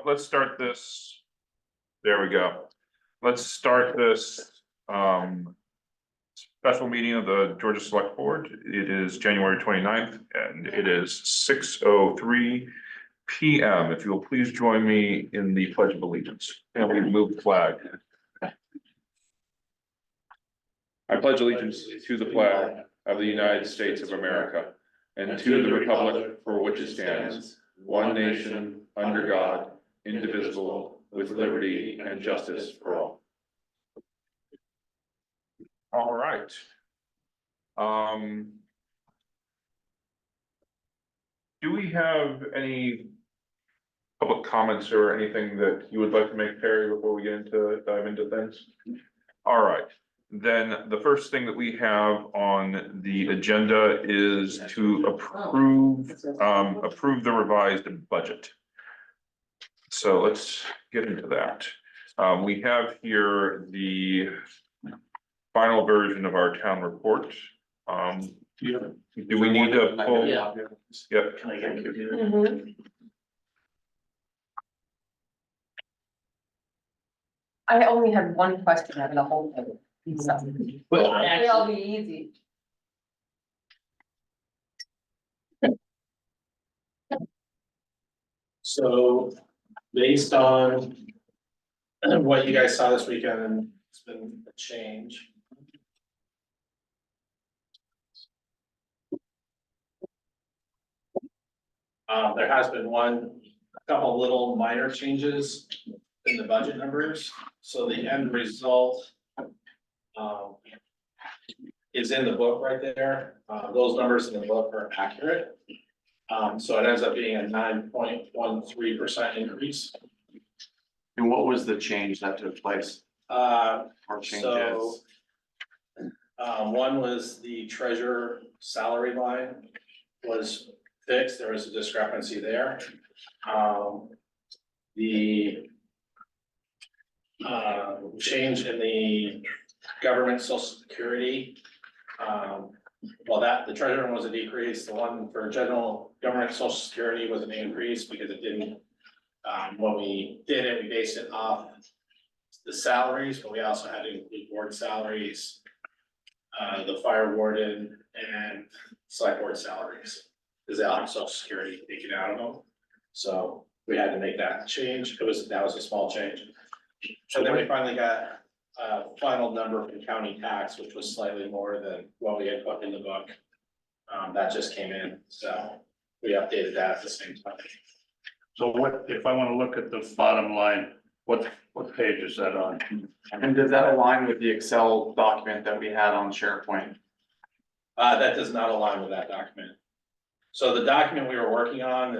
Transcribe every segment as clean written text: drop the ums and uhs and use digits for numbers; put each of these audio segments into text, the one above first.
Let's start this. There we go. Let's start this special meeting of the Georgia Select Board. It is January 29th and it is 6:03 PM. If you will please join me in the Pledge of Allegiance. And we move the flag. I pledge allegiance to the flag of the United States of America and to the republic for which it stands, one nation, under God, indivisible, with liberty and justice for all. All right. Do we have any public comments or anything that you would like to make, Perry, before we dive into things? All right, then the first thing that we have on the agenda is to approve the revised budget. So let's get into that. We have here the final version of our town report. Do we need to pull? Yeah. Yep. Can I get you? Mhm. I only had one question out of the whole thing. So Well, I it'll actually, be easy. so based on what you guys saw this weekend, and it's been a change. There has been a couple little minor changes in the budget numbers, so the end result is in the book right there. Those numbers in the book are accurate. So it ends up being a 9.13% increase. And what was the change that took place or So, changes? one was the treasurer salary line was fixed, there was a discrepancy there. The change in the government social security, well, the treasurer one was a decrease, the one for general government social security was an increase because it didn't, when we did it, we based it off the salaries, but we also had to include board salaries, the fire warden and select board salaries, because they all have social security taken out of them. So we had to make that change. That was a small change. So then we finally got a final number from county tax, which was slightly more than what we had put in the book. That just came in, so we updated that at the same time. So what, if I wanna look at the bottom line, what page is that on? And does that align with the Excel document that we had on SharePoint? That does not align with that document. So the document we were working on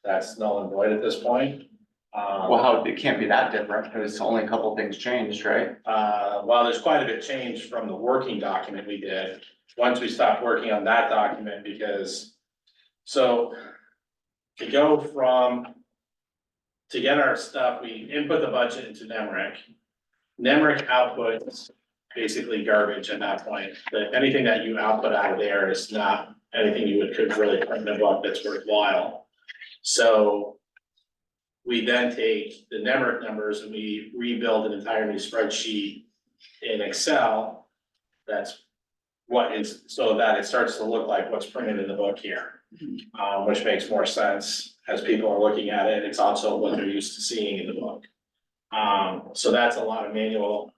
that's null and void at this point. Well, it can't be that different, because only a couple things changed, right? Well, there's quite a bit changed from the working document we did, once we stopped working on that document, because. So to go to get our stuff, we input the budget into NEMRIC. NEMRIC outputs basically garbage at that point, but anything that you output out of there is not anything you could really put in a book that's worthwhile. So we then take the NEMRIC numbers and we rebuild an entire new spreadsheet in Excel. That's so that it starts to look like what's printed in the book here. Which makes more sense as people are looking at it. It's also what they're used to seeing in the book. So that's a lot of manual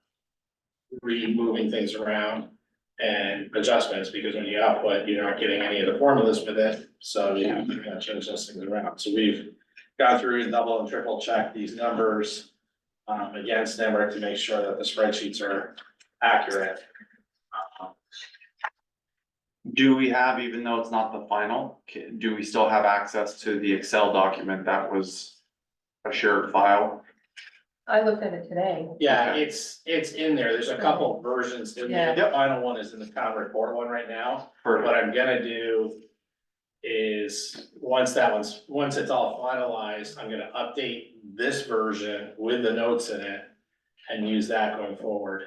removing things around and adjustments, because when you output, you're not getting any of the formulas with it. So you have to kind of change those things around. So we've gone through and double and triple checked these numbers against NEMRIC to make sure that the spreadsheets are accurate. Do we have, even though it's not the final, do we still have access to the Excel document that was a shared file? I looked at it today. Yeah, Okay. it's in there. There's a couple versions in there. Yeah. The final one is in the town report one right now. Perfect. What I'm gonna do is, once it's all finalized, I'm gonna update this version with the notes in it and use that going forward.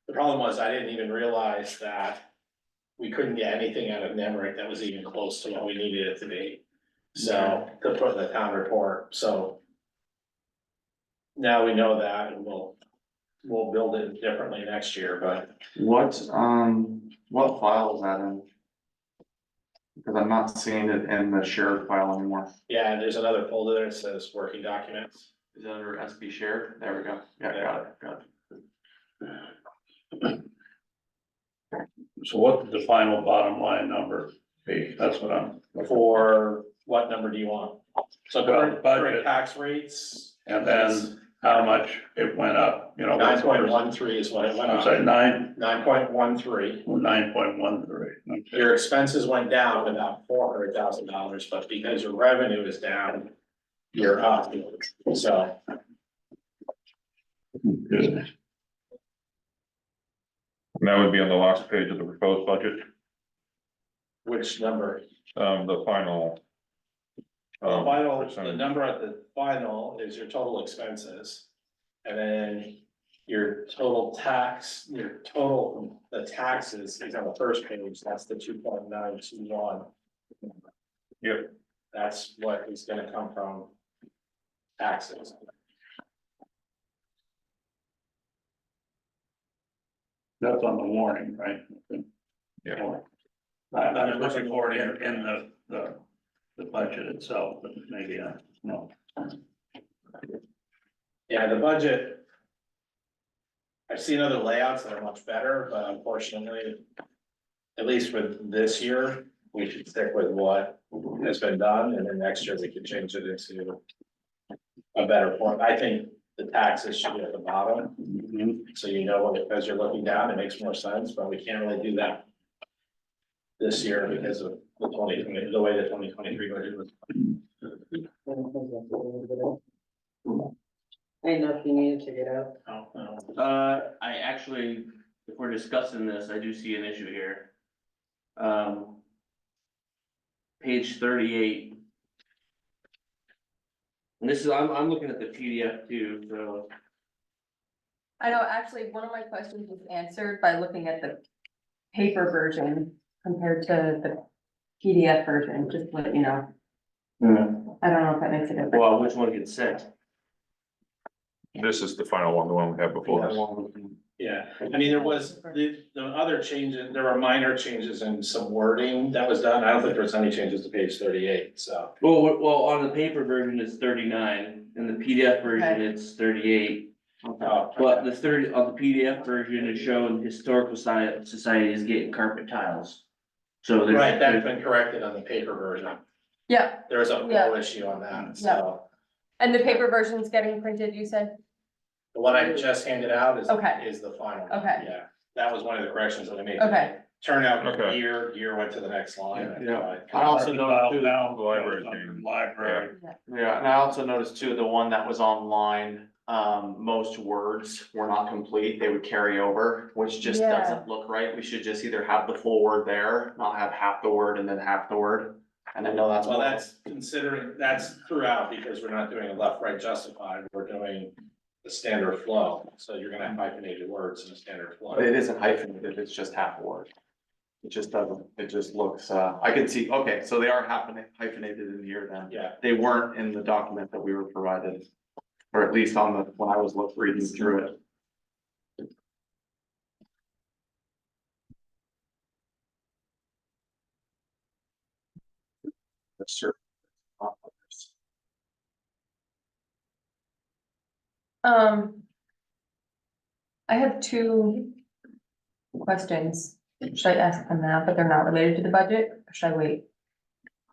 The problem was I didn't even realize that we couldn't get anything out of NEMRIC that was even close to what we needed it to be. So, to put in the town report, so now we know that, and we'll build it differently next year, but what file is that in? Because I'm not seeing it in the shared file anymore. yeah, there's another folder there that says working documents. Is it under SB shared? There we go. Yeah, got it. So what did the final bottom line number be? That's what I'm, For what number do you want? So Well, current budget. tax rates. and then how much it went up, you know. 9.13 is what it went I'm up, sorry, 9.13. 9.13. Okay. Your expenses went down about $400,000, but because your revenue is down, you're up, so. Good. And that would be on the last page of the proposed budget, Which number? the final. The final, the percentage. number at the final is your total expenses. And then your total tax, the taxes is on the first page, that's the 2.921. Yep. That's what is gonna come from taxes. That's on the warning, right? Yeah. I'm looking for it in the budget itself, but maybe, no. Yeah, the budget. I've seen other layouts that are much better, but unfortunately, at least for this year, we should stick with what has been done, and then next year we can change it into a better form. I think the taxes should be at the bottom, Mhm. so you know, as you're looking down, it makes more sense, but we can't really do that this year because of the the way the 2023 budget was. I didn't know if you needed to get out. I actually, if we're discussing this, I do see an issue here. Page 38. And this is, I'm looking at the PDF too, so. I know, actually, one of my questions was answered by looking at the paper version compared to the PDF version, just to let you know. I don't know if that makes a difference. Well, which one gets sent? This is the final one, the one we have before us. Yeah, I mean, there was the other changes, there were minor changes in some wording that was done. I don't think there was any changes to page 38, so. Well, on the paper version, it's 39, in the PDF version, Okay. it's 38. Oh, But the 30, on the PDF version is showing historical society is getting carpet tiles. So there's. Right, that's been corrected on the paper version. Yeah, There was a Yeah. flow issue on that, so. and the paper version's getting printed, you said? The one I just handed out is, Okay. is the final. Okay. Yeah, that was one of the corrections that I made. Okay. Turnout Okay. gear went to the next line. Yeah. I also noticed too, Now, the library goes under change. library. yeah, and I also noticed too, the one that was online, most words were not complete, they would carry over, which just Yeah. doesn't look right. We should just either have the full word there, not have half the word and then half the word. And I know that's. Well, that's considering, that's throughout, because we're not doing a left, right justified, we're doing the standard flow. So you're gonna have hyphenated words in the standard flow. It isn't hyphenated, it's just half a word. It just doesn't, it just looks, I can see, okay, so they are hyphenated in here then. Yeah, They weren't in the document that we were provided, or at least on the, when I was reading through it. Sure. I have two questions. Should I ask them now, but they're not related to the budget, or should I wait?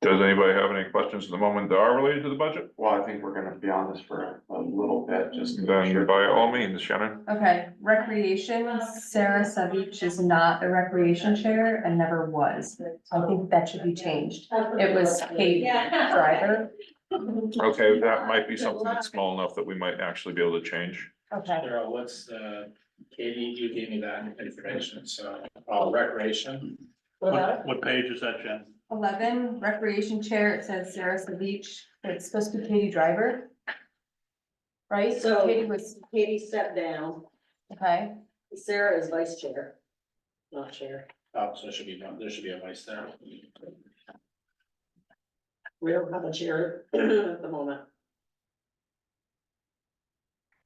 Does anybody have any questions at the moment that are related to the budget? Well, I think we're gonna be on this for a little bit, just. to make Then sure. by all means, Shannon. Okay, recreation, Sarah Savich is not the recreation chair and never was. So I think that should be changed. It was Kate Driver. Okay, that might be something that's small enough that we might actually be able to change. Okay, Cheryl, what's the, Katie, you gave me that information, so, recreation. What page is that, Jen? 11, recreation chair, it says Sarah Savich, it's supposed to be Katie Driver. Right? So- Katie was, Katie stepped down, okay, Sarah is vice chair, not chair. Oh, so it should be, there should be a vice there. We don't have a chair at the moment.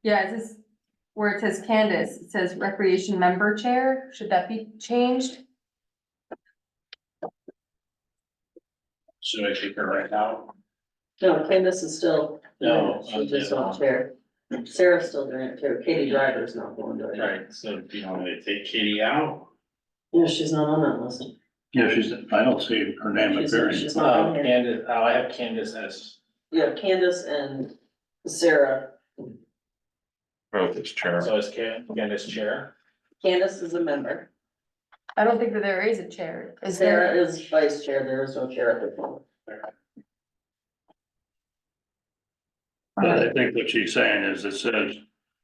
Yeah, is this, where it says Candace, it says recreation member chair, should that be changed? Should I take her right now? No, Candace is still, No, she's just yeah. on chair. Sarah's still doing it too. Katie Driver's not going to it. Right, so do you want me to take Katie out? Yeah, she's not on that list. Yeah, I don't see her name appearing. She's not on here. Candace, I have Candace as, You have Candace and Sarah. Oh, this chair. so is Candace chair? Candace is a member. I don't think that there is a chair, is there? Sarah is vice chair. There is no chair at the moment. But I think what she's saying is it says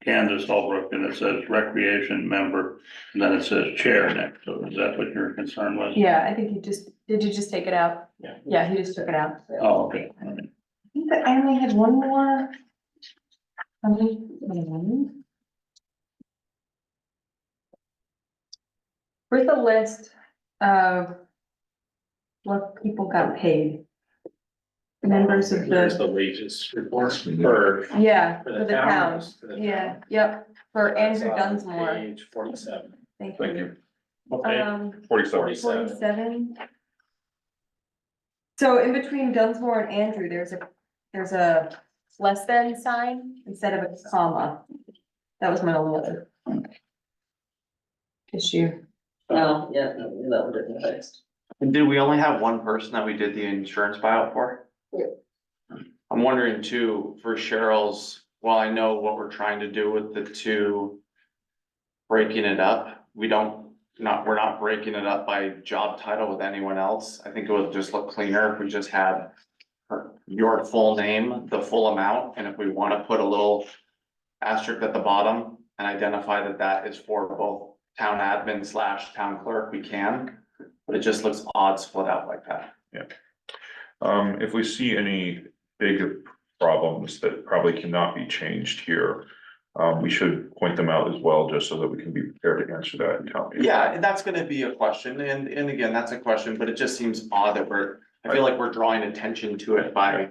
Candace Holbrook and it says recreation member, and then it says chair next to it. Is that what your concern was? Yeah, I think did you just take it out? Yeah. Yeah, he just took it out. Oh, okay. All right. I think that I only had one more. Where's the list of what people got paid? Members of There's the, the wages report for. yeah, For for the the town, towns, for the yeah, town. yep, for Andrew That's on Dunsmore, Page 47. thank Thank you. you. Okay. 47. 47. So in between Dunsmore and Andrew, there's a less than sign instead of a comma. That was my only other issue. No, yeah, no, that one didn't fix. And did we only have one person that we did the insurance buyout for? Yeah. I'm wondering too, for Cheryl's, well, I know what we're trying to do with the two. Breaking it up, we're not breaking it up by job title with anyone else. I think it would just look cleaner if we just had. Your full name, the full amount, and if we wanna put a little asterisk at the bottom and identify that that is for both town admin / town clerk, we can. But it just looks odd split out like that. If we see any big problems that probably cannot be changed here, we should point them out as well, just so that we can be prepared to answer that in town meeting. Yeah, and that's gonna be a question, and again, that's a question, but it just seems odd that I feel like we're drawing attention to it by.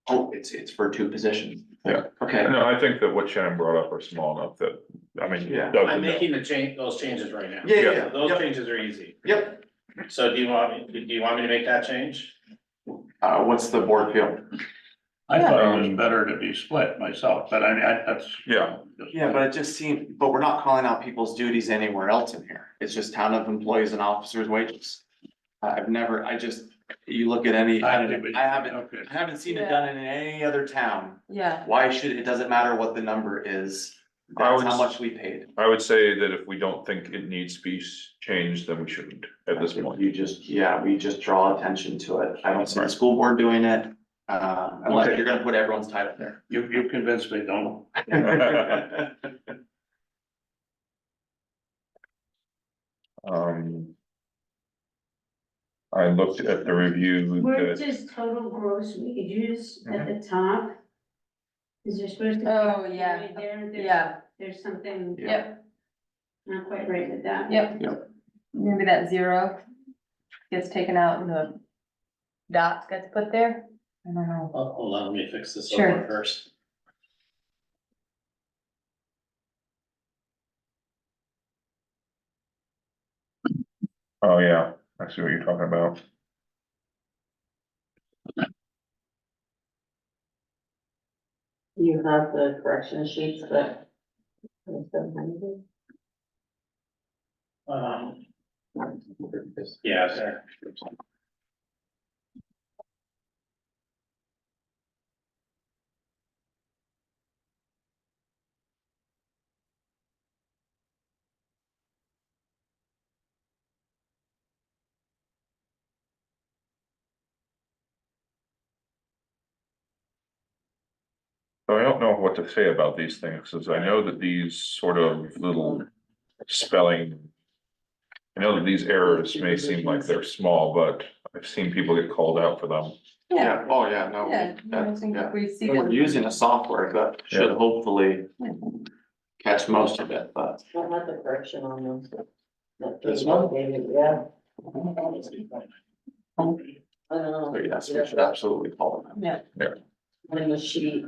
Oh, it's for two positions. Yeah. Okay, No, I think that what Shannon brought up are small enough that, I mean. Yeah. Doug I'm would know. making those changes right now. Yeah. Those Yep. changes are easy. Yep, So do you want me to make that change? what's the board feel? I thought it was better to be split myself, but I mean, that's. Yeah. Yeah, but it just seemed, but we're not calling out people's duties anywhere else in here. It's just town of employees and officers' wages. You look at any, I Okay. haven't seen it done in any other town. Yeah, Why should, it doesn't matter what the number is, that's how much we paid. I would say that if we don't think it needs to be changed, then we shouldn't at this point. We just draw attention to it. I don't see the school board doing it, unless Okay. you're gonna put everyone's title there. You convinced me, don't. I looked at the review Where it that, says total gross wages at the top. Is there supposed to? be Oh, yeah. right there? yeah, There's something yep, not quite right with that. yep. Yep. Maybe that 0 gets taken out and the dot gets put there, I don't know. Oh, hold on, let me fix this Sure. one first. oh, yeah, I see what you're talking about. You have the correction sheets that. Yeah, there. So I don't know what to say about these things, as I know that these sort of little spelling. I know that these errors may seem like they're small, but I've seen people get called out for them. Yeah, oh, yeah, no, Yeah, I think yeah. if we see. And we're them- using a software that should hopefully catch most of it, but. I have the correction on them. This one? Yeah, I don't know. So yes, we should absolutely call them. Yeah, On the sheet.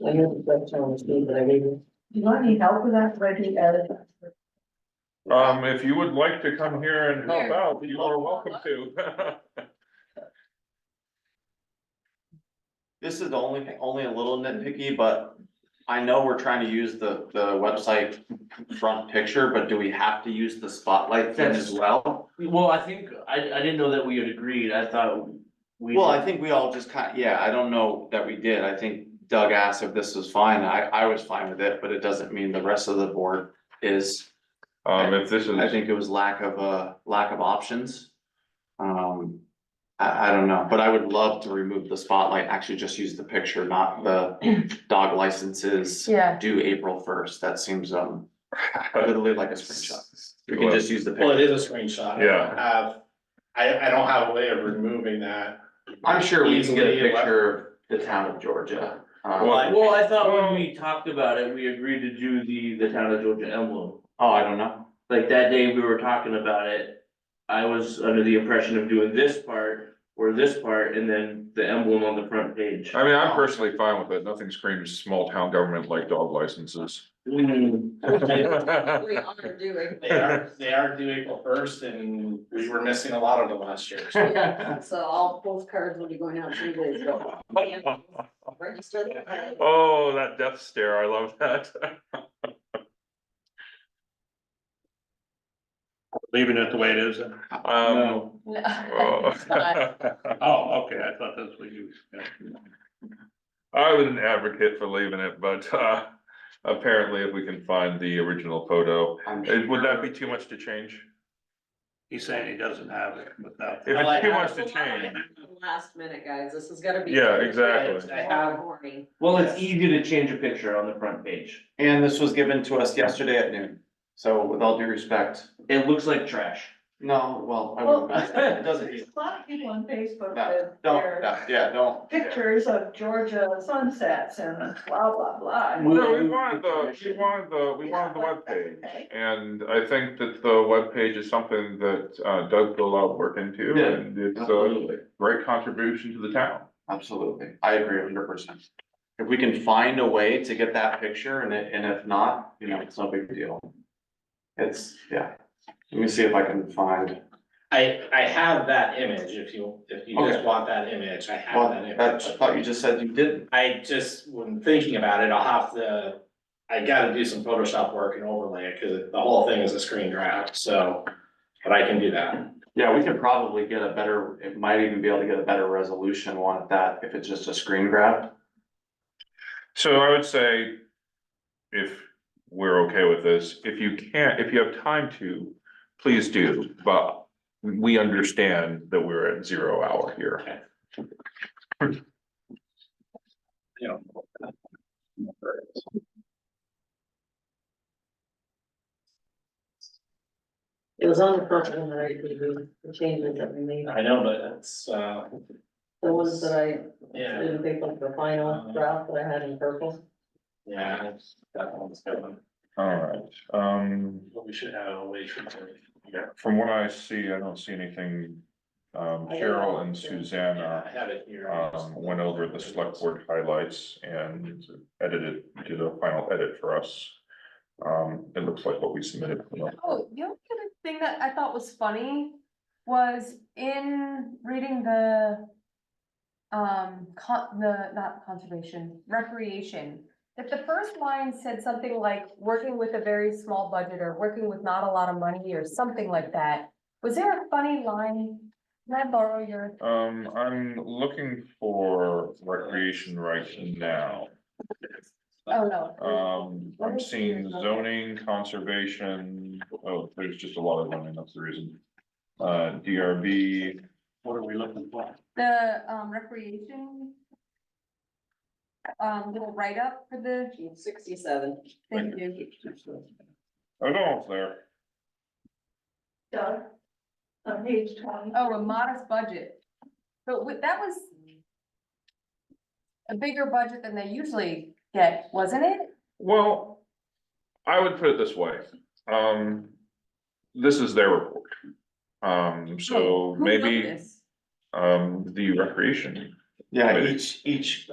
I know the first one was me, but I didn't. Do you want any help with that, Reggie? If you would like to come here and help Here. out, you are welcome to. This is only a little nitpicky, but I know we're trying to use the website front picture, but do we have to use the spotlight thing as well? Well, I think, I didn't know that we had agreed, I thought we. Well, I think we all just yeah, I don't know that we did. I think Doug asked if this was fine. I was fine with it, but it doesn't mean the rest of the board is. If this is. I think it was lack of options. I don't know, but I would love to remove the spotlight, actually just use the picture, not the dog licenses. Yeah. Due April 1st. That seems literally like a screenshot. We can just use the Well, it picture. is a screenshot. Yeah. I don't have a way of removing that. I'm sure we can get a Easily, picture of the town of Georgia. Well, I thought when we talked about it, we agreed to do the town of Georgia emblem. Oh, I don't know. Like that day we were talking about it, I was under the impression of doing this part or this part and then the emblem on the front page. I mean, I'm personally fine with it. Nothing screams small town government like dog licenses. Mm. We are doing. They are due April 1st and we were missing a lot of them last year. Yeah, so all postcards will be going out 3 days ago. Register them. Oh, that death stare, I love that. Leaving it the way it is. Um, No. No, oh. it's not. Oh, okay, I thought that's what you. Yeah. I was an advocate for leaving it, but, apparently if we can find the original photo, would that be too much to change? He's saying he doesn't have it without. If it's too much to change, Last minute, guys, this is gonna be. Yeah, exactly. I have, Morning. Well, it's easy to change a picture on the front page. And this was given to us yesterday at noon. So with all due respect, It looks like trash. no, well, Well, it doesn't. There's a lot of people on Facebook No, with don't, their don't. pictures of Georgia sunsets and blah, blah, blah. no, we wanted the webpage. Okay. And I think that the webpage is something that, Doug put a lot of work into, Yeah, and it's a Absolutely, great contribution to the town. absolutely. I agree 100%. If we can find a way to get that picture and if not, it's no big deal. It's, yeah. Let me see if I can find. I have that image, if you just Okay. want that image, I have Well, that I image. thought you just said you didn't. I just, when thinking about it, I gotta do some Photoshop work and overlay it, cause the whole thing is a screen grab, so, but I can do that. Yeah, we could probably get it might even be able to get a better resolution one at that, if it's just a screen grab. So I would say, if we're okay with this, if you have time to, please do, but we understand that we're at 0 hour here. You know. It was on the front one, right, the changes that we made, I know, but it's, the ones that I yeah, didn't pick up the final draft that I had in purple. yeah, it's, that one's going, Alright, but we should have a way to. from what I see, I don't see anything. Cheryl and I Susanna, have it here. went over the select board highlights and did a final edit for us. It looks like what we submitted. Oh, the only other thing that I thought was funny was in reading the. Not conservation, recreation, that the first line said something like working with a very small budget or working with not a lot of money or something like that. Was there a funny line? Can I borrow your? I'm looking for recreation right now. Oh, no. I'm seeing zoning, conservation, oh, there's just a lot of zoning, that's the reason. DRB, What are we looking for? The, recreation. Little write-up for the, 67. thank you. I know it's there. Doug, on page 20. Oh, a modest budget. But that was. A bigger budget than they usually get, wasn't it? Well, I would put it this way, this is their report. So Oh, Who wrote maybe, this? the recreation. Yeah, Right. each,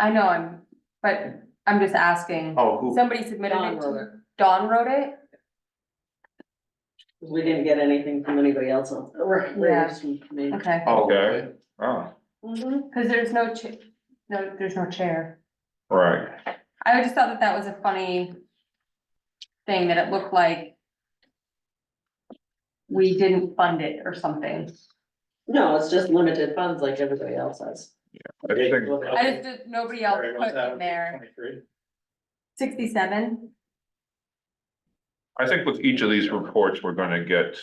I know, but I'm just asking. Oh, who? Somebody submitted Dawn it wrote to, it. Dawn wrote it? We didn't get anything from anybody else on, or, maybe. Okay. Oh, Okay. Oh, Cause there's no there's no chair. right. I just thought that that was a funny thing, that it looked like we didn't fund it or something. No, it's just limited funds like everybody else has. I think, I just did, nobody else Sorry, what's put that? in there. 23? 67. I think with each of these reports, we're gonna get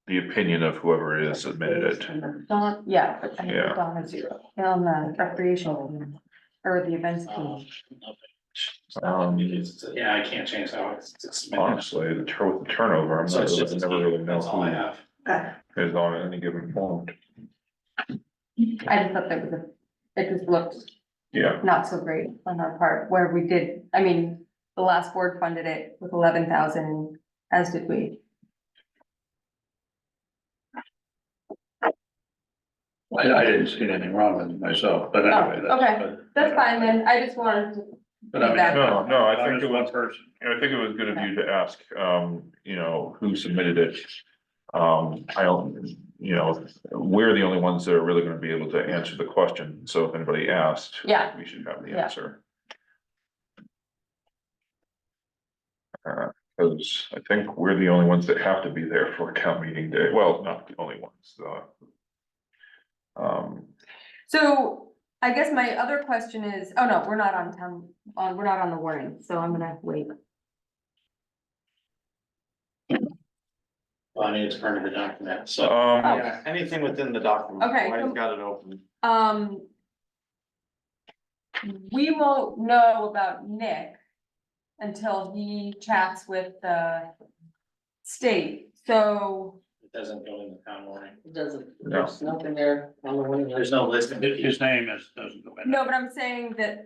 the opinion of whoever it is submitted it. Dawn, yeah, but I Yeah. think Dawn is on the recreation or the events team. Yeah, I can't change how it's. Honestly, with the turnover, I'm So not it's really, just, never really know that's all I who have. is on any given form. I just thought that was it just looked Yeah, not so great on our part, where we did, I mean, the last board funded it with 11,000, as did we. I didn't see anything wrong with it myself, but anyway. Oh, okay. That's fine then, I just wanted to. But I mean, feedback. no, I I'm think just it one was, person. I think it was good of you to ask, who submitted it. I don't, we're the only ones that are really gonna be able to answer the question, so if anybody asked. Yeah. We should have the Yeah. answer. Cause I think we're the only ones that have to be there for town meeting day, well, not the only ones, So I guess my other question is, oh no, we're not on town, we're not on the warning, so I'm gonna wait. Well, I mean, it's part of the document, so. Yeah, anything within the document. Okay, I so- got it open. We won't know about Nick until he chats with the state, so. It doesn't go in the town warning. It doesn't, No. there's nothing there on the window. There's no listing. His name doesn't go in. No, but I'm saying that,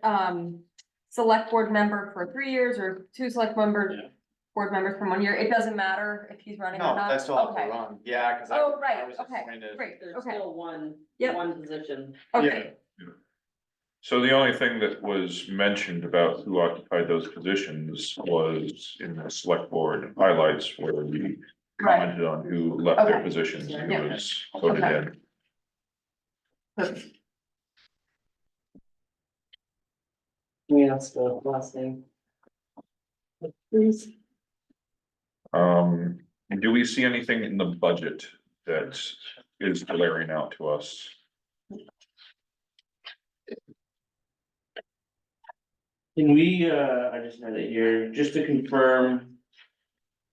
select board member for 3 years or 2 select members, Yeah. board members for 1 year, it doesn't matter if he's running or No, not? that's all Okay. run. Yeah, cause Oh, I right, was okay, disappointed. great, There's okay, still one Yep. position. okay, so the only thing that was mentioned about who occupied those positions was in the select board highlights where we right. commented on who left their Okay. positions and Yeah. who was voted Okay. in. Perfect. Yeah, that's the last name. Please. Do we see anything in the budget that is glaring out to us? Can we, I just had it here, just to confirm.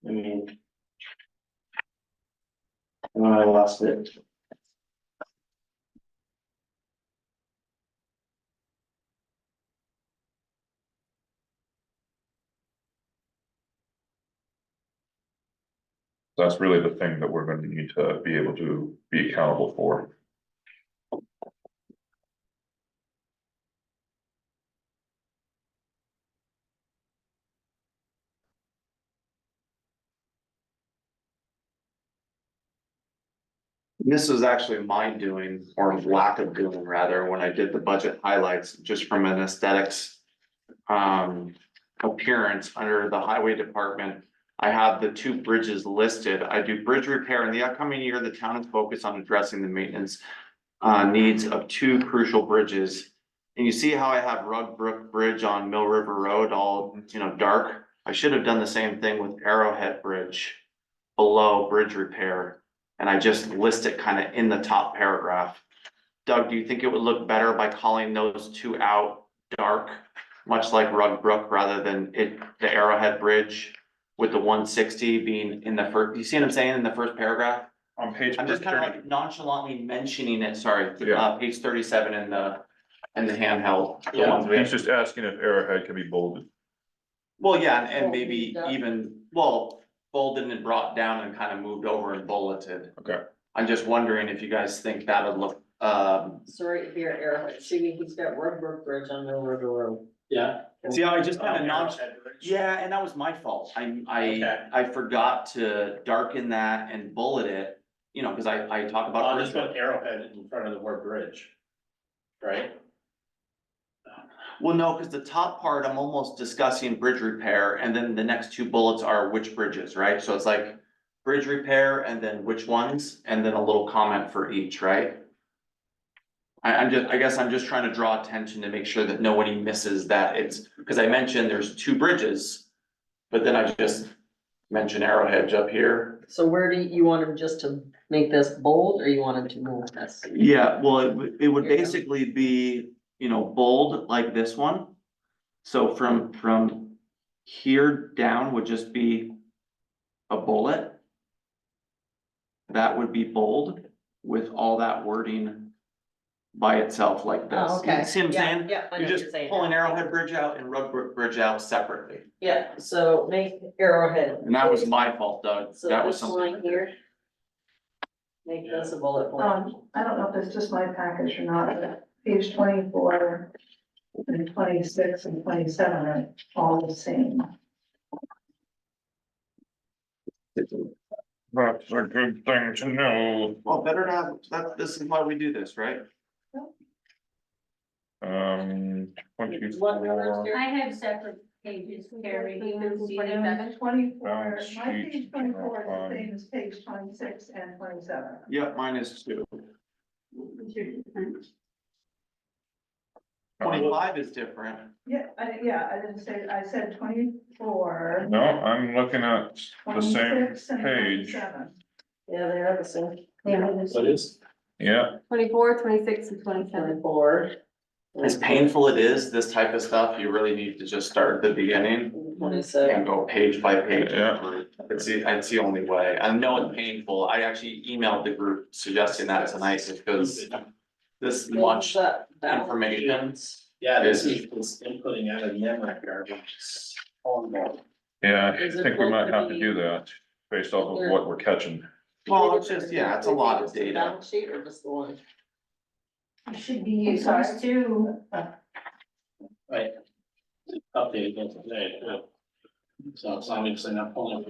I mean. Oh, I lost it. That's really the thing that we're gonna need to be able to be accountable for. This was actually my doing, or lack of doing rather, when I did the budget highlights, just from an aesthetics. Appearance under the highway department. I have the 2 bridges listed. I do bridge repair. In the upcoming year, the town is focused on addressing the maintenance. Needs of 2 crucial bridges. And you see how I have Rug Brook Bridge on Mill River Road, all, dark? I should have done the same thing with Arrowhead Bridge. Below bridge repair. And I just list it kind of in the top paragraph. Doug, do you think it would look better by calling those 2 out dark? Much like Rug Brook, rather than the Arrowhead Bridge with the 160 being in the first, you see what I'm saying, in the first paragraph? On page. I'm just kind of like nonchalantly mentioning it, sorry, Yeah. page 37 in the handheld. the Yeah. ones we He's have. just asking if Arrowhead can be bolded. Well, yeah, and maybe Yeah. even, folded and brought down and kind of moved over and bulleted. Okay. I'm just wondering if you guys think that would look, Sorry, here, Arrowhead, see, he's got Rugburg Bridge on Mill River Road. Yeah. see how I just kind of Arrowhead Bridge. yeah, and that was my fault. Okay. I forgot to darken that and bullet it, cause I talk about. I'll just put Arrowhead in front of the word bridge. Right? Well, no, because the top part, I'm almost discussing bridge repair, and then the next two bullets are which bridges, right? So it's like bridge repair and then which ones, and then a little comment for each, right? I guess I'm just trying to draw attention to make sure that nobody misses that. It's, because I mentioned there's two bridges, but then I just mentioned Arrowhead up here. So where do you want him just to make this bold, or you want him to move this? Yeah, well, it would Here you go. basically be, you know, bold like this one. So from here down would just be a bullet. That would be bold with all that wording by itself like this. Oh, okay. You see what I'm Yeah, saying? yeah, I know You're what you're just saying. pulling Arrowhead Bridge out and Rugbrooke Bridge out separately. Yeah, so make Arrowhead. And that was my fault, Doug. So That was this something. line here. Make this a bullet point. I don't know if it's just my package or not, but page 24 and 26 and 27 are all the same. That's a good thing to know. Well, better to have, this is why we do this, right? What colors 24. here? I have separate pages, Carrie, you can see them. 27. 24, Balance my sheet, page 24 is general the same as page 26 and 27. Yep, mine is too. These are different. 25 is different. Yeah, I didn't say, I said 24. No, I'm looking at the same 26 and page. 27. Yeah, they are the same. What is? Yeah, 24, 26, and 27. 24. As painful it is, this type of stuff, you really need to just start at the beginning and 27. go page by page. Yeah. It's the only way. I know it's painful. I actually emailed the group suggesting that tonight because this much information. Yeah, this is inputting out of the memory garbage. It's horrible. yeah, I Is it think we might supposed have to to be- do that based off of what we're catching. Well, it's just, yeah, it's a lot of data. Balance sheet or just the one? It should be used as two. Right. Updated against today, too. So it's obviously not pulling.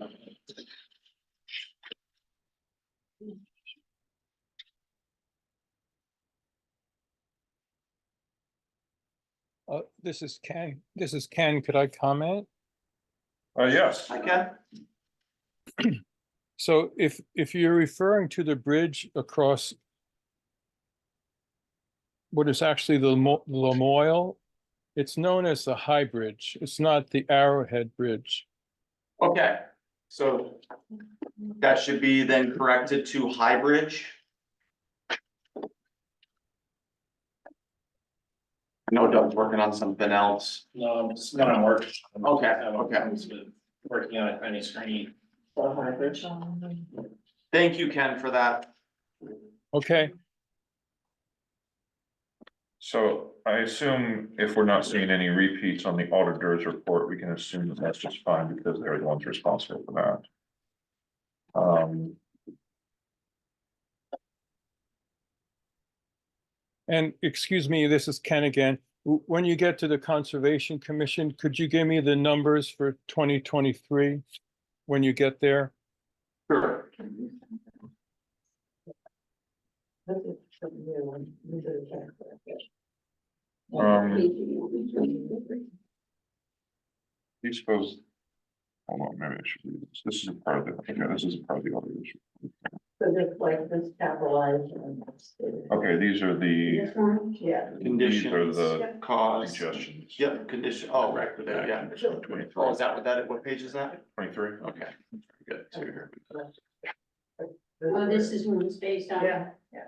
This is Ken. Could I comment? Yes, I can. So if you're referring to the bridge across what is actually the Lamoille, it's known as the High Bridge. It's not the Arrowhead Bridge. Okay, so that should be then corrected to High Bridge. I know Doug's working on something else. No, it's not on work. Okay, I'm okay. Working on a tiny screen. Thank you, Ken, for that. Okay, so I assume if we're not seeing any repeats on the auditor's report, we can assume that that's just fine because they're the ones responsible for that. and excuse me, this is Ken again. When you get to the Conservation Commission, could you give me the numbers for 2023 when you get there? Sure. He's supposed. Hold on, maybe I should read this. This is a part of the, okay, this is a part of the auditor's. So just like this capitalized and that's. Okay, these are the, This one? Yeah. these are Conditions, the cause. suggestions. Yep, condition, oh, right, there, yeah. Oh, 23, is that what page is that? 23. Okay, good. So you're- Oh, this is one that's based on. Yeah, yeah.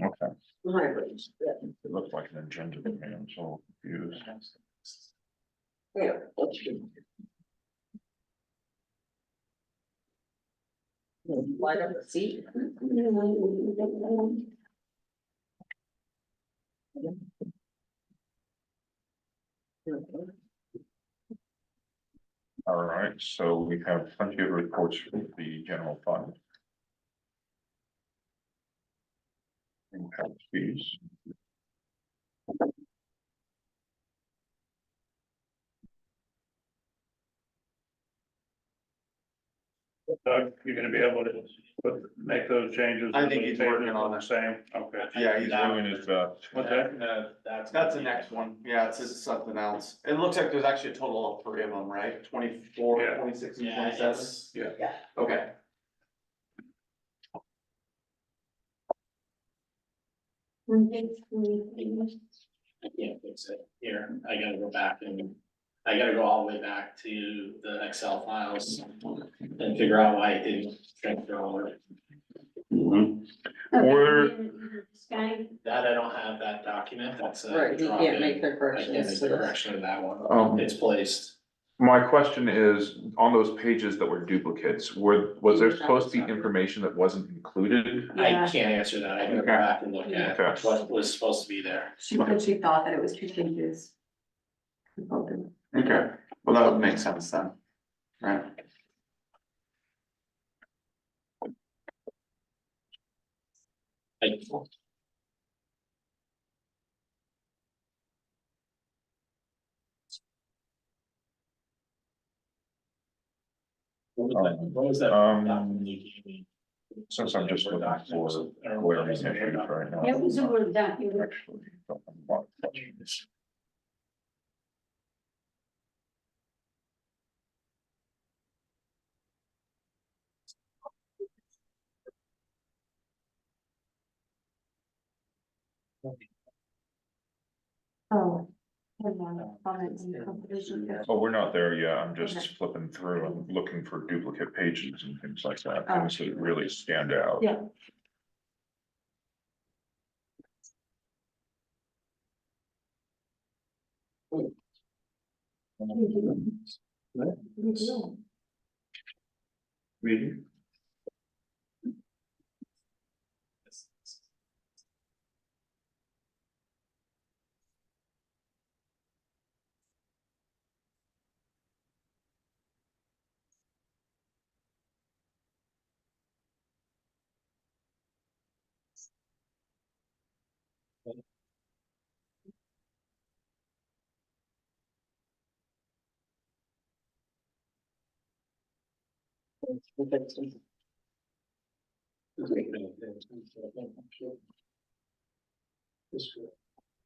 Okay, High Bridge, yeah. it looks like an agenda to me, I'm so confused. Yeah, that's good. Light up the seat. All right, so we have plenty of reports from the general fund. Impact fees. Doug, you're gonna be able to make those changes? I think he's working on it. Same, okay. Yeah, he's Doing his best. What's that? That's the next one. Yeah, it's just something else. It looks like there's actually a total of 3 of them, right? 24, Yeah. 26, and Yeah, 27. it's, Okay. I can't fix it here. I gotta go back and, I gotta go all the way back to the Excel files and figure out why it didn't transfer over. Mhm. Or- Sky, That I don't have that document. That's a Right, you drop can't in. make the I can't corrections. make the correction of that one. Um, It's placed. My question is, on those pages that were duplicates, was there supposed to be information that wasn't included? I Yeah. can't answer that. I gotta go Okay. back and look at Okay. what was supposed to be there. She said she thought that it was 2 pages. Okay, well, that would make sense then, right? What was that? document you gave me? Since I'm just looking for glaring issues right now. it was a Word document. Actually, don't have a lot of questions. Oh. hold on, comments and competition. Oh, we're not there yet. I'm just flipping through and looking for duplicate pages and things like that, things that really stand out. Yeah. Reading?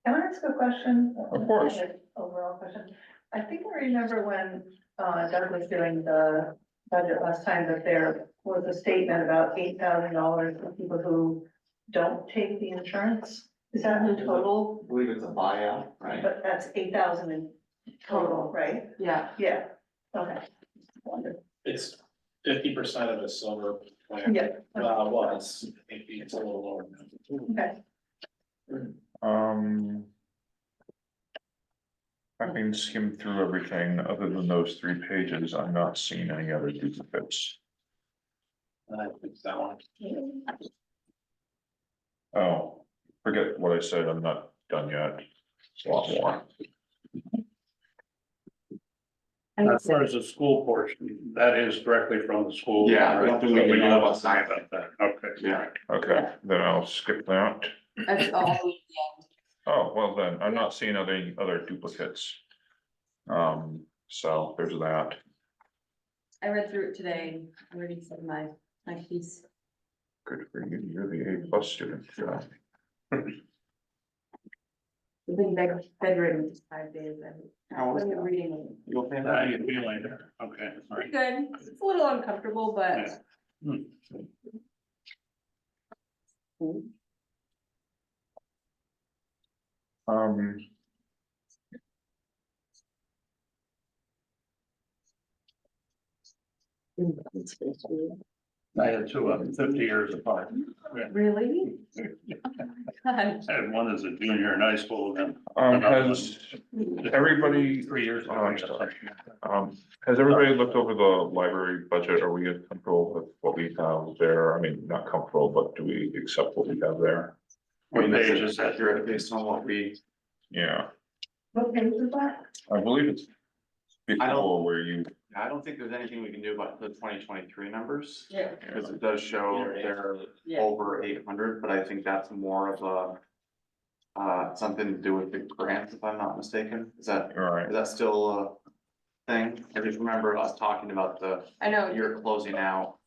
Can I ask a question? Of course. Overall question. I think I remember when, Doug was doing the budget last time, that there was a statement about $8,000 for people who don't take the insurance. Is that in total? I believe it's a buyout, right? But that's 8,000 in total, right? Yeah, Yeah, okay. Wonderful. It's 50% of a silver plan. Yeah, Well, it's a little lower now. okay. Having skimmed through everything, other than those 3 pages, I'm not seeing any other duplicates. I fixed that one. Oh, forget what I said, I'm not done yet. It's a lot more. As far as the school portion, that is directly from the school. Yeah, right? nothing So we can we do don't have about to say that. about that, okay. Yeah. Okay, then I'll skip that. that's all. Oh, well then, I'm not seeing any other duplicates. So there's that. I read through it today, I already said my piece. Good for you, you're the A+ student, yeah. I've been bedridden for 5 days, How was I'm it? reading. You okay? How you feeling there? Okay, all Pretty right. good, it's a little uncomfortable, but. Yeah. Um. I had 2 of them, 50 years apart. Yeah. Really? God. I had one as a junior in high school, then Has everybody, 3 years ago. Oh, I'm sorry. Has everybody looked over the library budget? Are we comfortable with what we have there? I mean, not comfortable, but do we accept what we have there? I mean, What is page it is that? accurate based on what we, Yeah, What page is that? I believe it's I don't- before where you, I don't think there's anything we can do about the 2023 numbers. Yeah. Because it does show they're Yeah. over 800, but I think that's more of a. Something to do with the grants, if I'm not mistaken. Is all right, that still a thing? I just remember us talking about the I know, year closing out.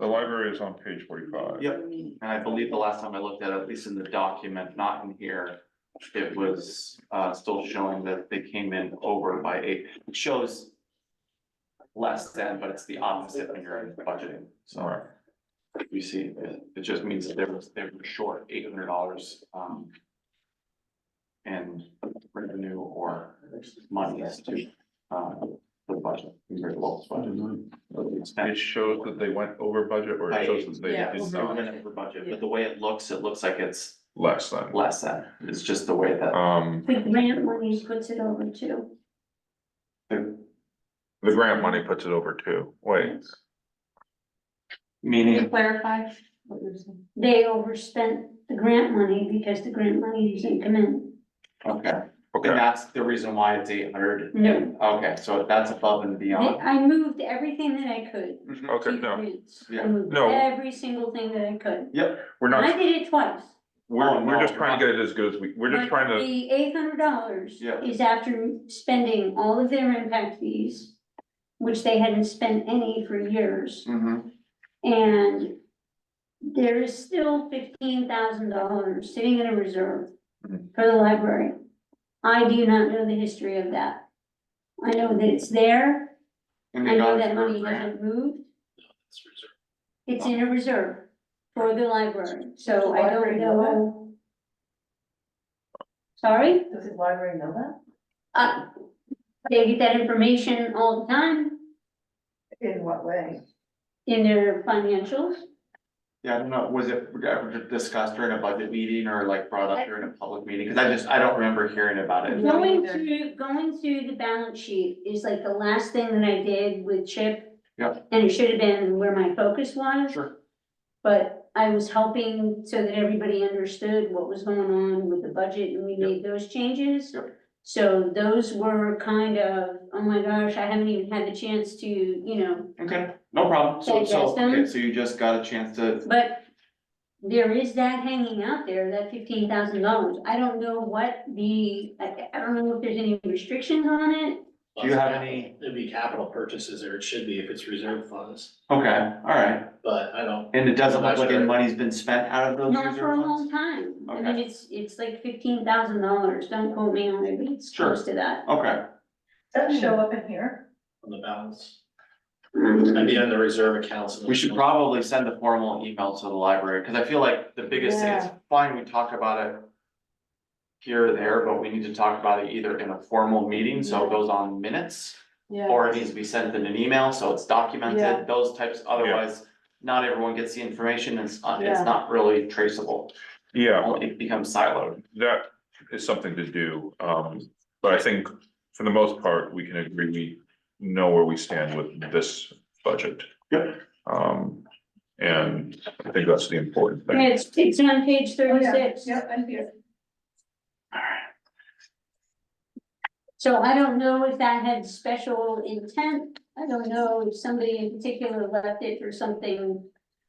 The library is on page 45. Yep, and I believe the last time I looked at least in the document, not in here, it was still showing that they came in over by 8. It shows less than, but it's the opposite when you're in budgeting, so. Alright. We see, it just means that they were short $800, in revenue or monies to, for the budget, compared to local budget. It shows that they went over budget, or it shows that they Yeah, did over not, Went over budget, but the way it looks like it's less than. less than, it's just the way that. The grant money puts it over too. The grant money puts it over too. Wait, Can you Meaning, clarify what you're saying? They overspent the grant money because the grant money didn't come in. okay, and okay, that's the reason why it's 800. No. Okay, so that's above and beyond. I moved everything that I could. okay, to no, grants. Yeah. I moved No. every single thing that I could. Yep, we're And I not, did it twice. we're just trying to get it as good as we're just But trying to, the $800 Yeah. is after spending all of their impact fees, which they hadn't spent any for years. And there is still $15,000 sitting in a reserve for the library. I do not know the history of that. I know that it's there. and I they know got it that for a money grant. hasn't moved. It's in a reserve for the library, so I don't Library know that? know. Sorry? Does the library know that? They get that information all the time In what way? in their financials. Yeah, I don't know, was it ever discussed during a budget meeting or like brought up during a public meeting? Cause I don't remember hearing about it. No, Going either. through the balance sheet is like the last thing that I did with Chip. Yep. And it should have been where my focus was. Sure. But I was helping so that everybody understood what was going on with the budget and we made those changes. Yep. So those were kind of, oh my gosh, I haven't even had the chance to, Okay, no problem. Digest them. Okay, so you just got a chance to, but there is that hanging out there, that $15,000. I don't know what I don't know if there's any restrictions on it. do you have any? It'd be capital purchases, or it should be if it's reserve funds, Okay, all right. but I don't. And it doesn't I'm not look like any sure. money's been spent out of those Not for reserve a long funds? time. I Okay. mean, it's like $15,000. Don't quote me on it, but it's Sure. close to that. Okay, Does that show up in here? On the balance, Um, I'd be on the reserve accounts. we should probably send a formal email to the library, cause I feel like the biggest thing is fine, we talk about it here or there, but we need to talk about it either in a formal meeting, so it goes on minutes, Yeah, or it needs to be sent in an email, so it's Yeah. documented, those types, otherwise not everyone gets the information, it's Yeah. not really traceable. yeah, It becomes siloed. that is something to do. But I think for the most part, we can agree, we know where we stand with this budget. Yep. And I think that's the important thing. It's on page 36. Yep, I see it. So I don't know if that had special intent. I don't know if somebody in particular left it for something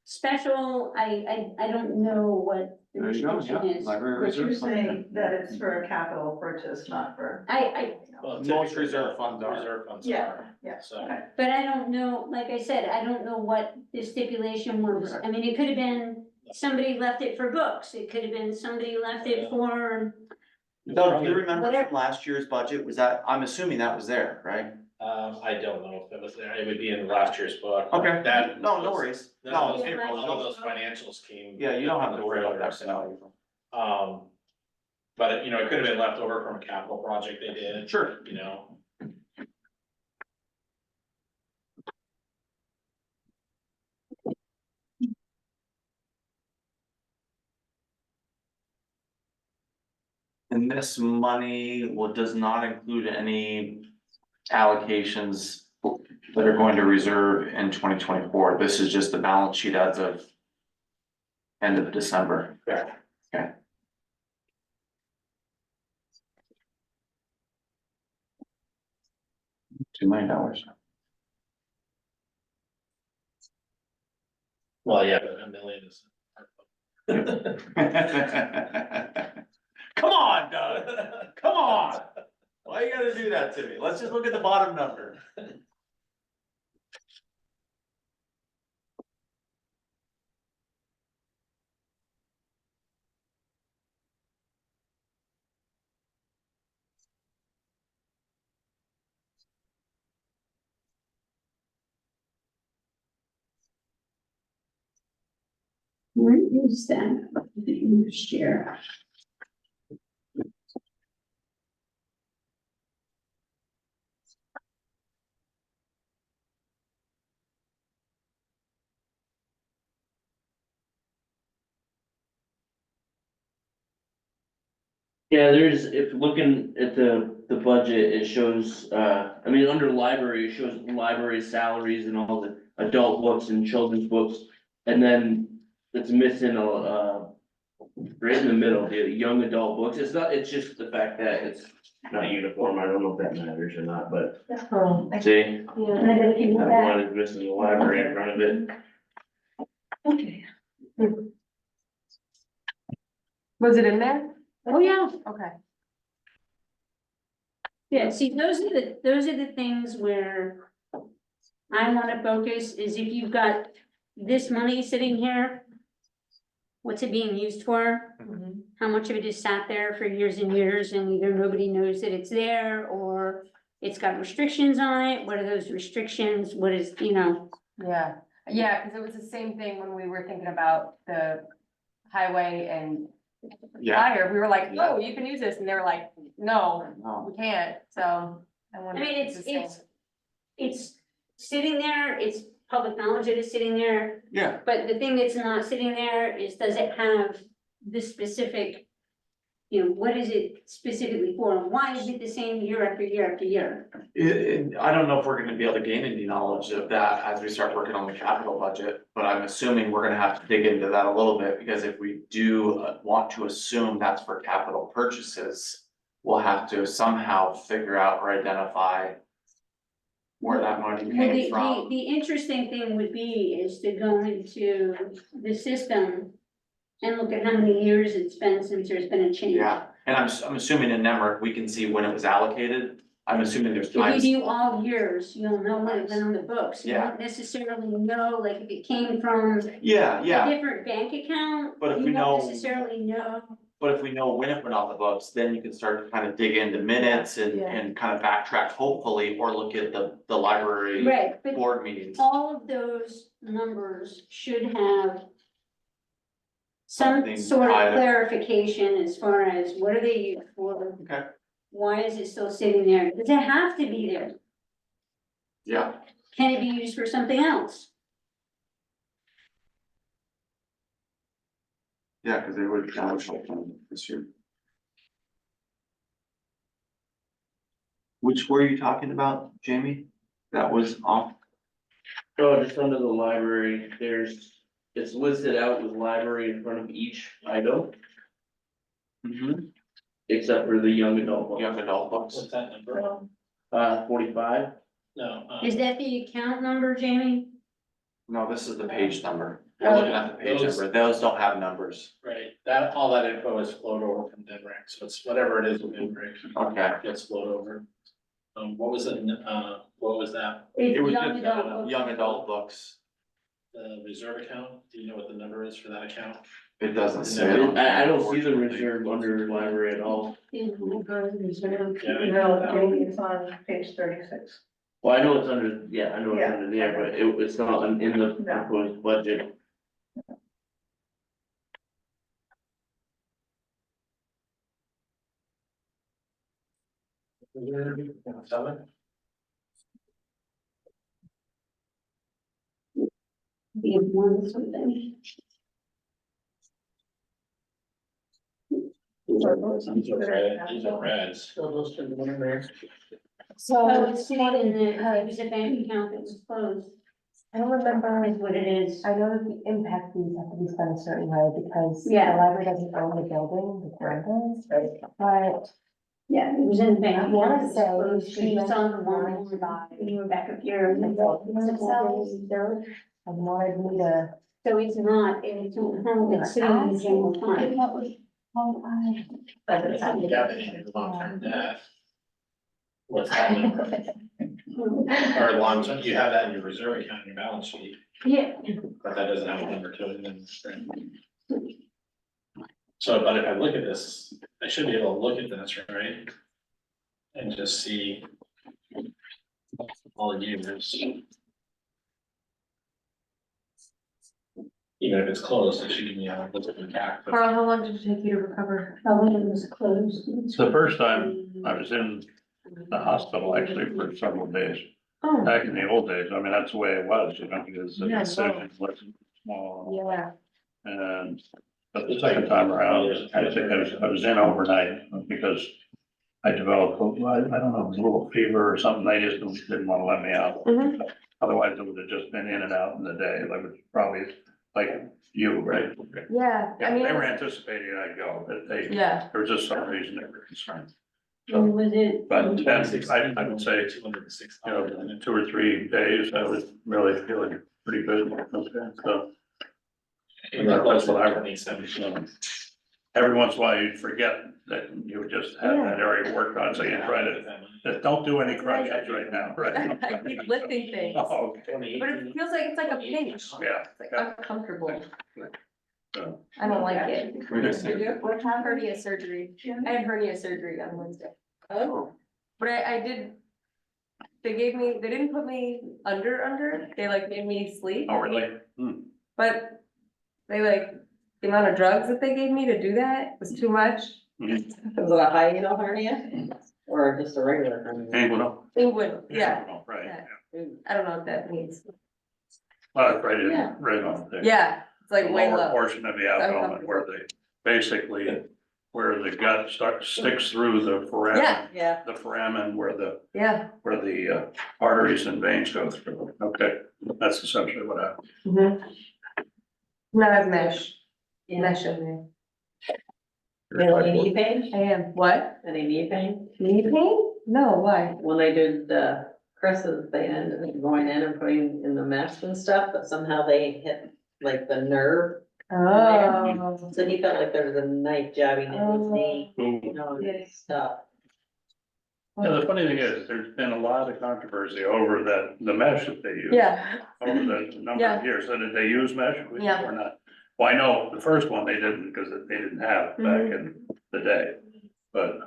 special. I don't know what the There you go, restriction yeah, is. library But you're reserve fund. saying that it's for a capital purchase, not for. Well, Most typically, reserve funds are. Reserve funds Yeah, are, yeah, so. okay. But I don't know, like I said, I don't know what the stipulation was. I mean, it could have been somebody left it for books. It could have been somebody left it for, Doug, do you remember Whatever. from last year's budget, was that, I'm assuming that was there, right? I don't know if it was there, it would be in last year's book. Okay. That. No worries. None of No, those, April, none of those financials came. yeah, you don't have to worry about that. So, No. but it could have been left over from a capital project they did, Sure. you know. And this money, does not include any allocations that are going to reserve in 2024. This is just the balance sheet as of end of December. Correct. Okay. $2 million. Well, yeah, but a million is. Come on, Doug, come on. Why you gotta do that to me? Let's just look at the bottom number. Where is that? Share. Yeah, there's, if looking at the budget, it shows, I mean, under library, it shows library salaries and all the adult books and children's books. And then it's missing right in the middle, the young adult books, it's just the fact that it's not uniform, I don't know if that matters or not, but Oh, see, Yeah, and I gotta keep that that. one is missing the library in front of it. okay. Was it in there? Oh, yeah. Okay. Yeah, see, those are the things where I wanna focus, is if you've got this money sitting here, what's it being used for? How much of it is sat there for years and years and either nobody knows that it's there or it's got restrictions on it? What are those restrictions? What is, you know? Yeah, yeah, because it was the same thing when we were thinking about the highway and Yeah, fire. We were like, oh, you can use this, and they were like, no, no, we can't, so. I I wonder mean, if the same. it's sitting there, it's public knowledge that it's sitting there. yeah, But the thing that's not sitting there is, does it have the specific, you know, what is it specifically for? And why is it the same year after year after year? I don't know if we're gonna be able to gain any knowledge of that as we start working on the capital budget, but I'm assuming we're gonna have to dig into that a little bit, because if we do want to assume that's for capital purchases, we'll have to somehow figure out or identify where that money Well, came from. the interesting thing would be is to go into the system and look at how many years it's been since there's been a change. Yeah, and I'm assuming in Nemrick, we can see when it was allocated. I'm assuming there's If you times. do all years, you'll know when it went on the books. You Yeah. don't necessarily know, like, if it came from Yeah, a yeah, different bank account, But if you we won't know- necessarily know. but if we know when it went on the books, then you can start to kind of dig into minutes and, Yeah. and kind of backtrack hopefully, or look at the library Right, but board meetings. all of those numbers should have some Something sort tied of up. clarification as far as what are they used for? Okay, Why is it still sitting there? Does it have to be there? yeah, Can it be used for something else? yeah, because they would challenge this year. Which were you talking about, Jamie? That was off? Oh, just under the library, it's listed out with library in front of each item, Mm-hmm. except for the young adult one. Young adult books. What's that number? 45, No. Is that the account number, Jamie? No, this is the page number. You're looking at the page Those- number. Those don't have numbers. Right, that, all that info is flowed over from Denrick, so it's whatever it is with Denrick, Okay. gets flowed over. What was it, what was that, It was Young just adult books. young adult books. the reserve account, do you know what the number is for that account? It doesn't say. I don't see the reserve under library at all. Yeah. No, Jamie, it's on page 36. Well, I know it's under, yeah, I know it's Yeah. under there, but it's not in the proposed budget. Seven? Be one something. These are red, these are reds. So it's sitting in the, it was a bank account that was closed, I don't remember, is what it is. I know that the impact fees have to be spent a certain way because the Yeah. library doesn't own the building, the town does. But Yeah, it was in the bank. I wanna account that was say closed, she because it's on the mentioned warrant, by- when you were back up here. And themselves, they're, I wanted me to. So it's not, it's sitting in the general fund. You got it in your long-term debt. What's that number? Or long-term, you have that in your reserve account in your balance sheet, Yeah, but that doesn't have a number to it, then. So, but if I look at this, I should be able to look at this, right? And just see all the years. Even even if it's closed, it should give me a little bit back. Carl, how long did it take you to recover? How long it was closed? The first time I was in the hospital actually for several days, Oh, back in the old days, I mean, that's the way it was, because the Yeah, I know. incision wasn't small. yeah. And, but the second time around, I think I was in overnight because I developed, I don't know, a little fever or something, they just didn't want to let me out. Mhm. Otherwise, it would have just been in and out in the day, like it's probably like you, right? Yeah, I Yeah, mean, they were anticipating I'd go, but yeah, there was just some reason they were concerned. And was it? But then I would say, 206. you know, 2 or 3 days, I was really feeling pretty good. Okay, so that's what I would say. Every once in a while, you'd forget that you just had that area worked on, so you try to, don't do any crunches right now, right? I keep lifting things, Oh, okay. but it feels like it's like a pinch. Yeah. It's like uncomfortable. So, I don't like it. What happened? Hernia surgery. I had hernia surgery on Wednesday. Oh, But I did, they didn't put me under, they like made me sleep, Oh, really? but they like, the amount of drugs that they gave me to do that was too much. was it a hiatal hernia or just a regular hernia? Inguinal. England, yeah, Right. yeah. I don't know what that means. Well, it's right Yeah. right on there. Yeah, it's like The way lower low. portion of the abdomen where where the gut sticks through the foramen. Yeah. Yeah. The foramen where the Yeah. arteries and veins go through. Okay, that's essentially what happened. Mhm. No, I have mesh in there. Any knee pain? I am, what? Any knee pain? Knee pain? No, why? When they did Chris's, they ended up going in and putting in the mesh and stuff, but somehow they hit like the nerve. Oh. So he felt like there was a knife jabbing in his knee, Ooh. you know, and Yes. stuff. Yeah, the funny thing is, there's been a lot of controversy over the mesh that they use. Yeah. Over the number Yeah. of years. So did they use mesh Yeah. or not? Well, I know the first one they didn't because they didn't have it back in the day. But,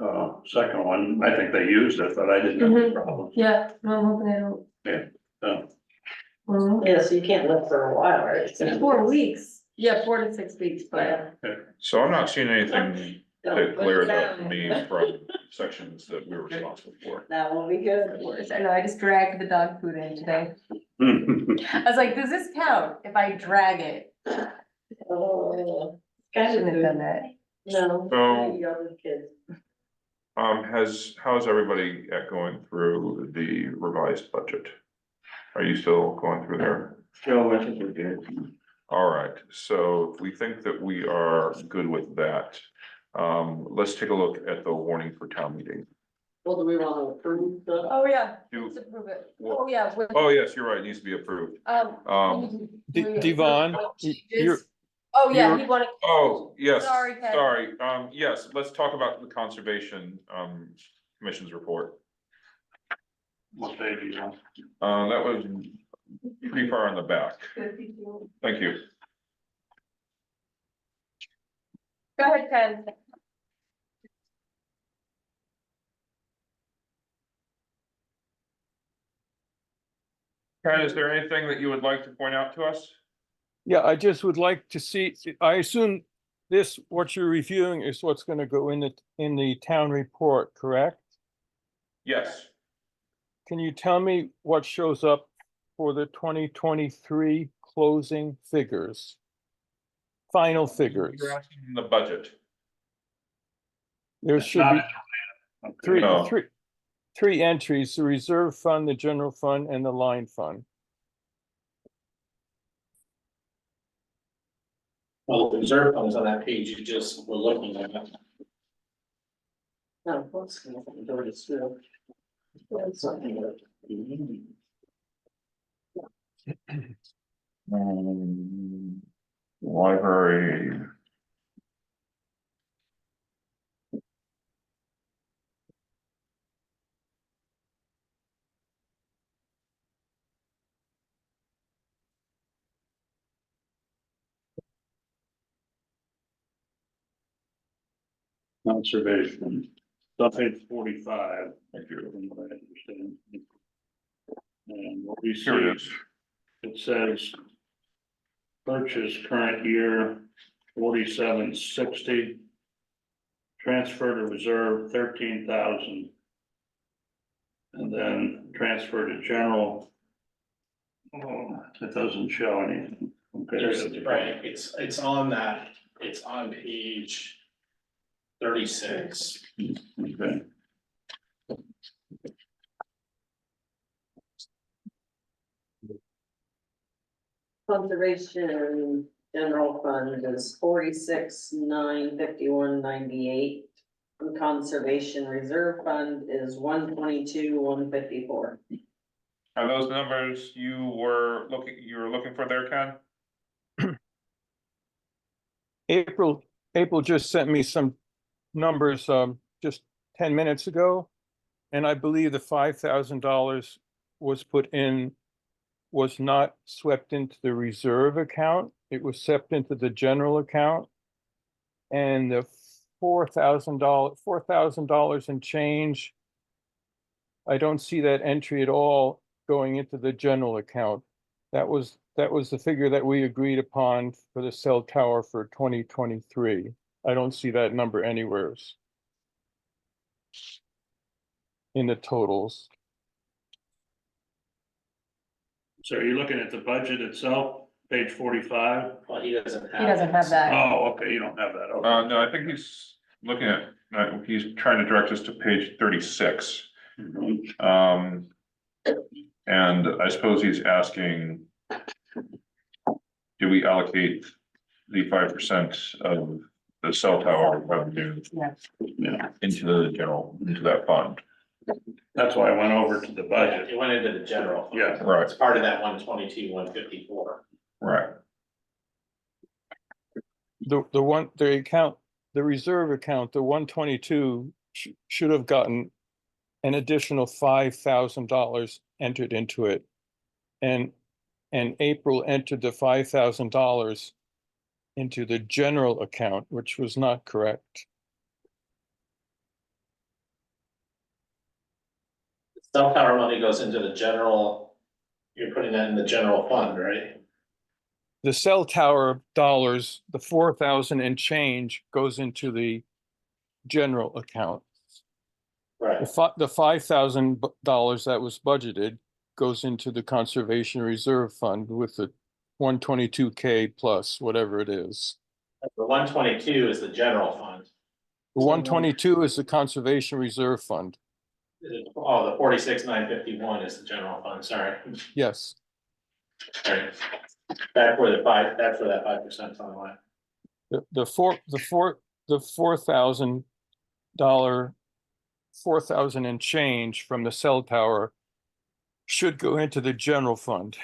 second one, I think they used it, but I didn't have any problems. Yeah, no, I'm hoping I don't. So, Well, Yeah, so you can't live for a while, right? it's 4 weeks. Yeah, 4 to 6 weeks, but. So I'm not seeing anything that glares out to me from sections that we're responsible for. That will be good. Worse. I know, I just dragged the dog food in today. I was like, does this count if I drag it? Oh, I kind shouldn't of have done good. that. No. So- Younger kids. How's everybody at going through the revised budget? Are you still going through there? Joe, I think we're good. All right, so if we think that we are good with that, let's take a look at the warning for town meeting. Well, do we want to approve the? Oh, yeah, Do- let's approve it. Well- Oh, yeah. with- Oh, yes, you're right, it needs to be approved. Devon, you're, Oh, yeah, you're- he wanted. Oh, yes, Sorry, Ken. sorry, yes, let's talk about the conservation, commission's report. what page are you on? That was pretty far in the back. Thank you. Go ahead, Ken. Ken, is there anything that you would like to point out to us? yeah, I just would like to see, I assume this, what you're reviewing is what's gonna go in the town report, correct? Yes, Can you tell me what shows up for the 2023 closing figures? Final figures. you're asking the budget. There It's should not be in your plan. Okay. three entries, the reserve fund, the general fund, and the line fund. Well, the reserve funds on that page, you just were looking at. No, what's going to do it still? That's something that- Library. Conservation, so page 45, if you're looking at that, understand. And what we see Here it is, is. it says purchase current year 4760. Transfer to reserve 13,000. And then transfer to general. Oh, it doesn't show anything. Right, it's on that, it's on page 36. Okay. Conservation general fund is 46,951.98. And conservation reserve fund is 122,154. Are those numbers you were looking for there, Ken? April just sent me some numbers, just 10 minutes ago. And I believe the $5,000 was not swept into the reserve account. It was swept into the general account. And the $4,000 and change, I don't see that entry at all going into the general account. That was the figure that we agreed upon for the cell tower for 2023. I don't see that number anywhere in the totals. So are you looking at the budget itself, page 45? Well, he doesn't have. He doesn't have that. Oh, okay, you don't have that. Okay. No, I think he's looking at, he's trying to direct us to page 36. Mhm. And I suppose he's asking, do we allocate the 5% of the cell tower revenue Yeah. Yeah, into that fund? that's why I went over to the budget. It went into the general. fund. Yeah. Right, It's part of that 122,154. right. The reserve account, the 122 should have gotten an additional $5,000 entered into it. And April entered the $5,000 into the general account, which was not correct. Cell tower money goes into the general, you're putting that in the general fund, right? The cell tower dollars, the 4,000 and change goes into the general account. Right. The $5,000 that was budgeted goes into the conservation reserve fund with the 122K plus whatever it is. The 122 is the general fund. The 122 is the conservation reserve fund. Oh, the 46,951 is the general fund, sorry. Yes, Sorry. That's where that 5% on line. the $4,000 and change from the cell tower should go into the general fund.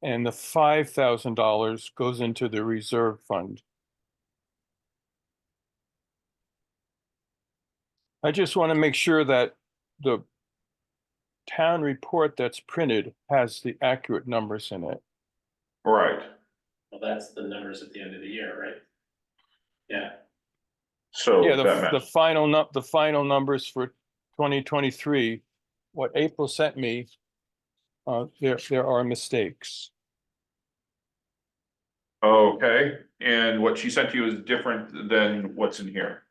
And the $5,000 goes into the reserve fund. I just want to make sure that the town report that's printed has the accurate numbers in it. Right, Well, that's the numbers at the end of the year, right? Yeah, so Yeah, that the matches. final numbers for 2023, what April sent me, there are mistakes. Okay, and what she sent you is different than what's in here.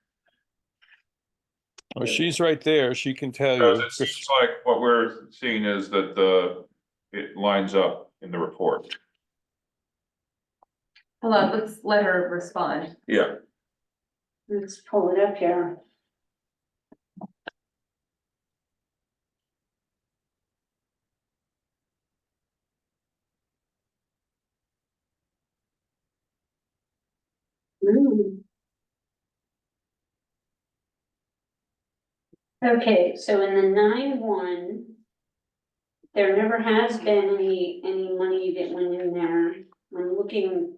Oh, she's right there. She can tell Because you. it seems like what we're seeing is that it lines up in the report. Hold on, let's let her respond. Yeah, Let's pull it up here. Okay, so in the 9-1, there never has been any money that went in there. I'm looking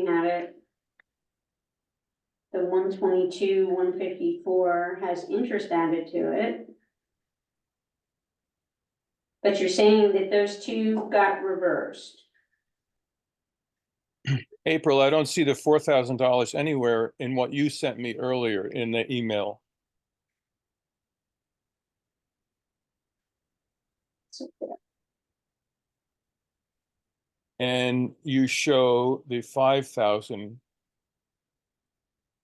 at it. The 122,154 has interest added to it. But you're saying that those two got reversed. April, I don't see the $4,000 anywhere in what you sent me earlier in the email. And you show the 5,000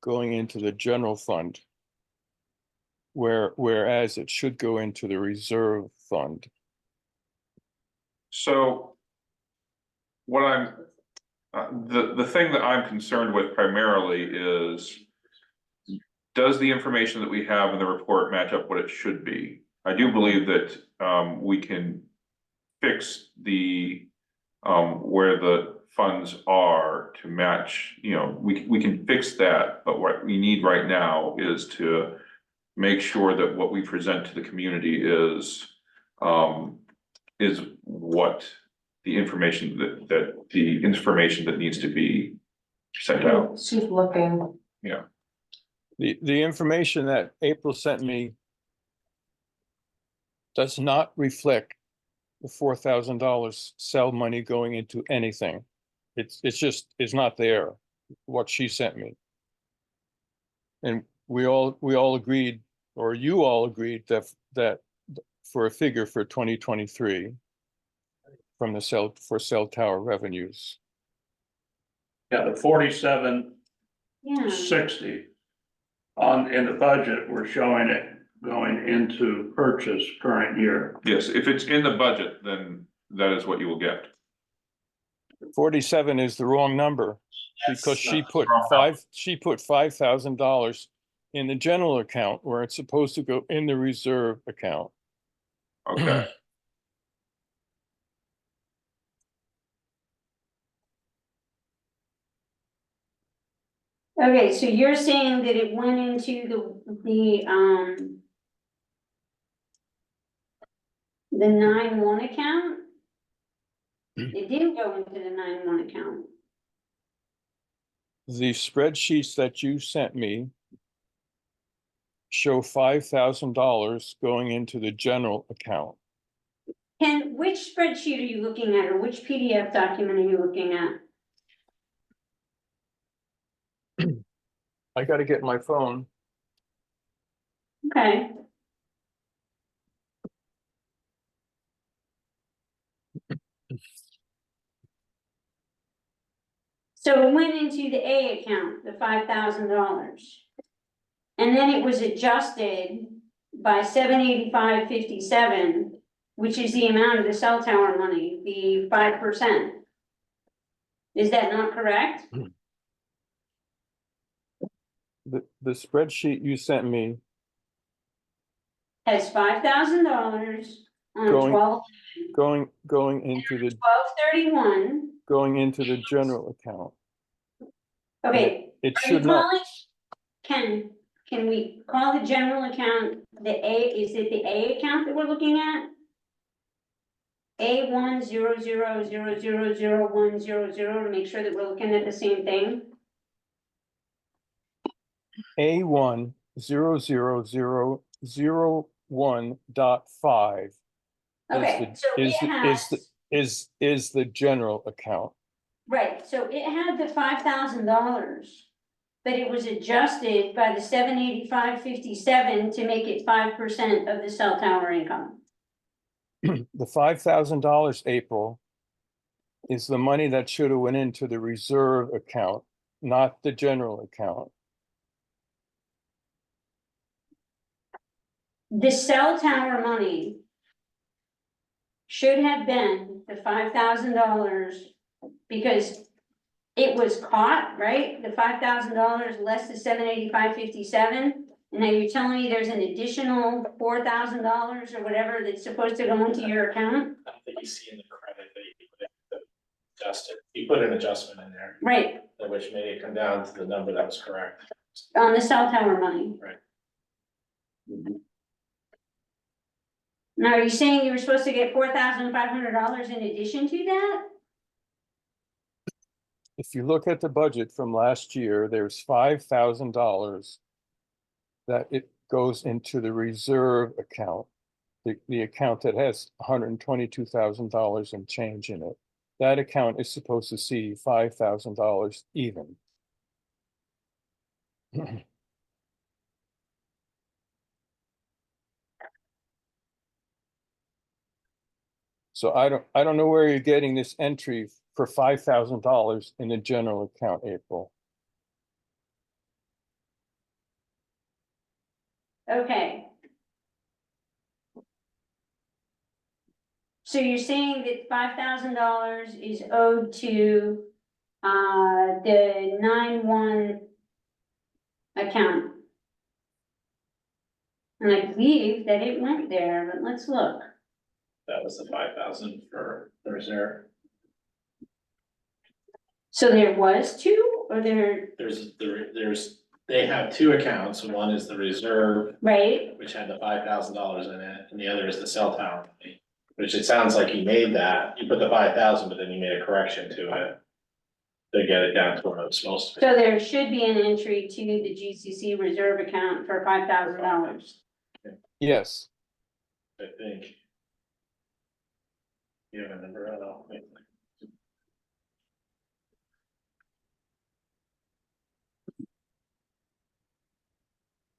going into the general fund. Whereas it should go into the reserve fund. So what the thing that I'm concerned with primarily is, does the information that we have in the report match up what it should be? I do believe that we can fix the where the funds are to match, we can fix that, but what we need right now is to make sure that what we present to the community is what the information that needs to be sent out. She's looking. The information that April sent me does not reflect the $4,000 cell money going into anything. It's not there, what she sent me. And we all agreed, or you all agreed that for a figure for 2023 from the cell tower revenues. Yeah, the 4760 in the budget, we're showing it going into purchase current year. Yes, if it's in the budget, then that is what you will get. 47 is the wrong number because she put $5,000 in the general account where it's supposed to go in the reserve account. Okay. Okay, so you're saying that it went into the 9-1 account? It didn't go into the 9-1 account. The spreadsheets that you sent me show $5,000 going into the general account. Which spreadsheet are you looking at, or which PDF document are you looking at? I got to get my phone. Okay. So it went into the A account, the $5,000. And then it was adjusted by $785.57, which is the amount of the cell tower money, the 5%. Is that not correct? The spreadsheet you sent me Has $5,000 on Going- 12, going into the 12/31. going into the general account. Okay. It Are you should not. calling, can we call the general account is it the A account that we're looking at? A100000100 to make sure that we're looking at the same thing? A1000001.5 Okay, so it has, is the general account. right, so it had the $5,000, but it was adjusted by the $785.57 to make it 5% of the cell tower income. The $5,000, April, is the money that should have went into the reserve account, not the general account. The cell tower money should have been the $5,000 because it was caught, right? The $5,000 less the $785.57. And now you're telling me there's an additional $4,000 or whatever that's supposed to go into your account? I don't think you see in the credit that you put in the adjusted, you put an adjustment in there, Right, which made it come down to the number that was correct. on the cell tower money. Right. Now, are you saying you were supposed to get $4,500 in addition to that? If you look at the budget from last year, there's $5,000 that it goes into the reserve account, the account that has $122,000 and change in it. That account is supposed to see $5,000 even. So I don't know where you're getting this entry for $5,000 in the general account, April. Okay. So you're saying that $5,000 is owed to, the 9-1 account? And I believe that it went there, but let's look. That was the 5,000 for the reserve. So there was two, or there, They have two accounts, one is the reserve, right? which had the $5,000 in it, and the other is the cell tower money. Which it sounds like you made that, you put the 5,000, but then you made a correction to it. To get it down to where it's supposed to be. So there should be an entry to the GCC reserve account for $5,000. Yes, I think. You have a number, I don't know.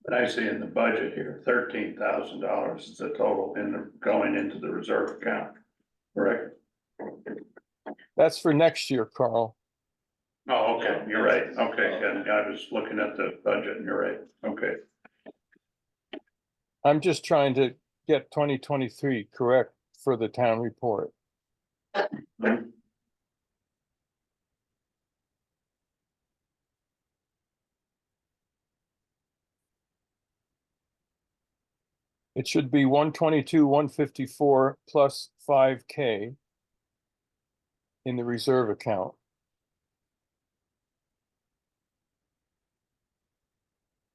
But I see in the budget here, $13,000 is the total going into the reserve account, correct? that's for next year, Carl. Oh, okay, you're right, okay, Ken, I was looking at the budget and you're right, okay. I'm just trying to get 2023 correct for the town report. It should be 122, 154 plus 5K in the reserve account.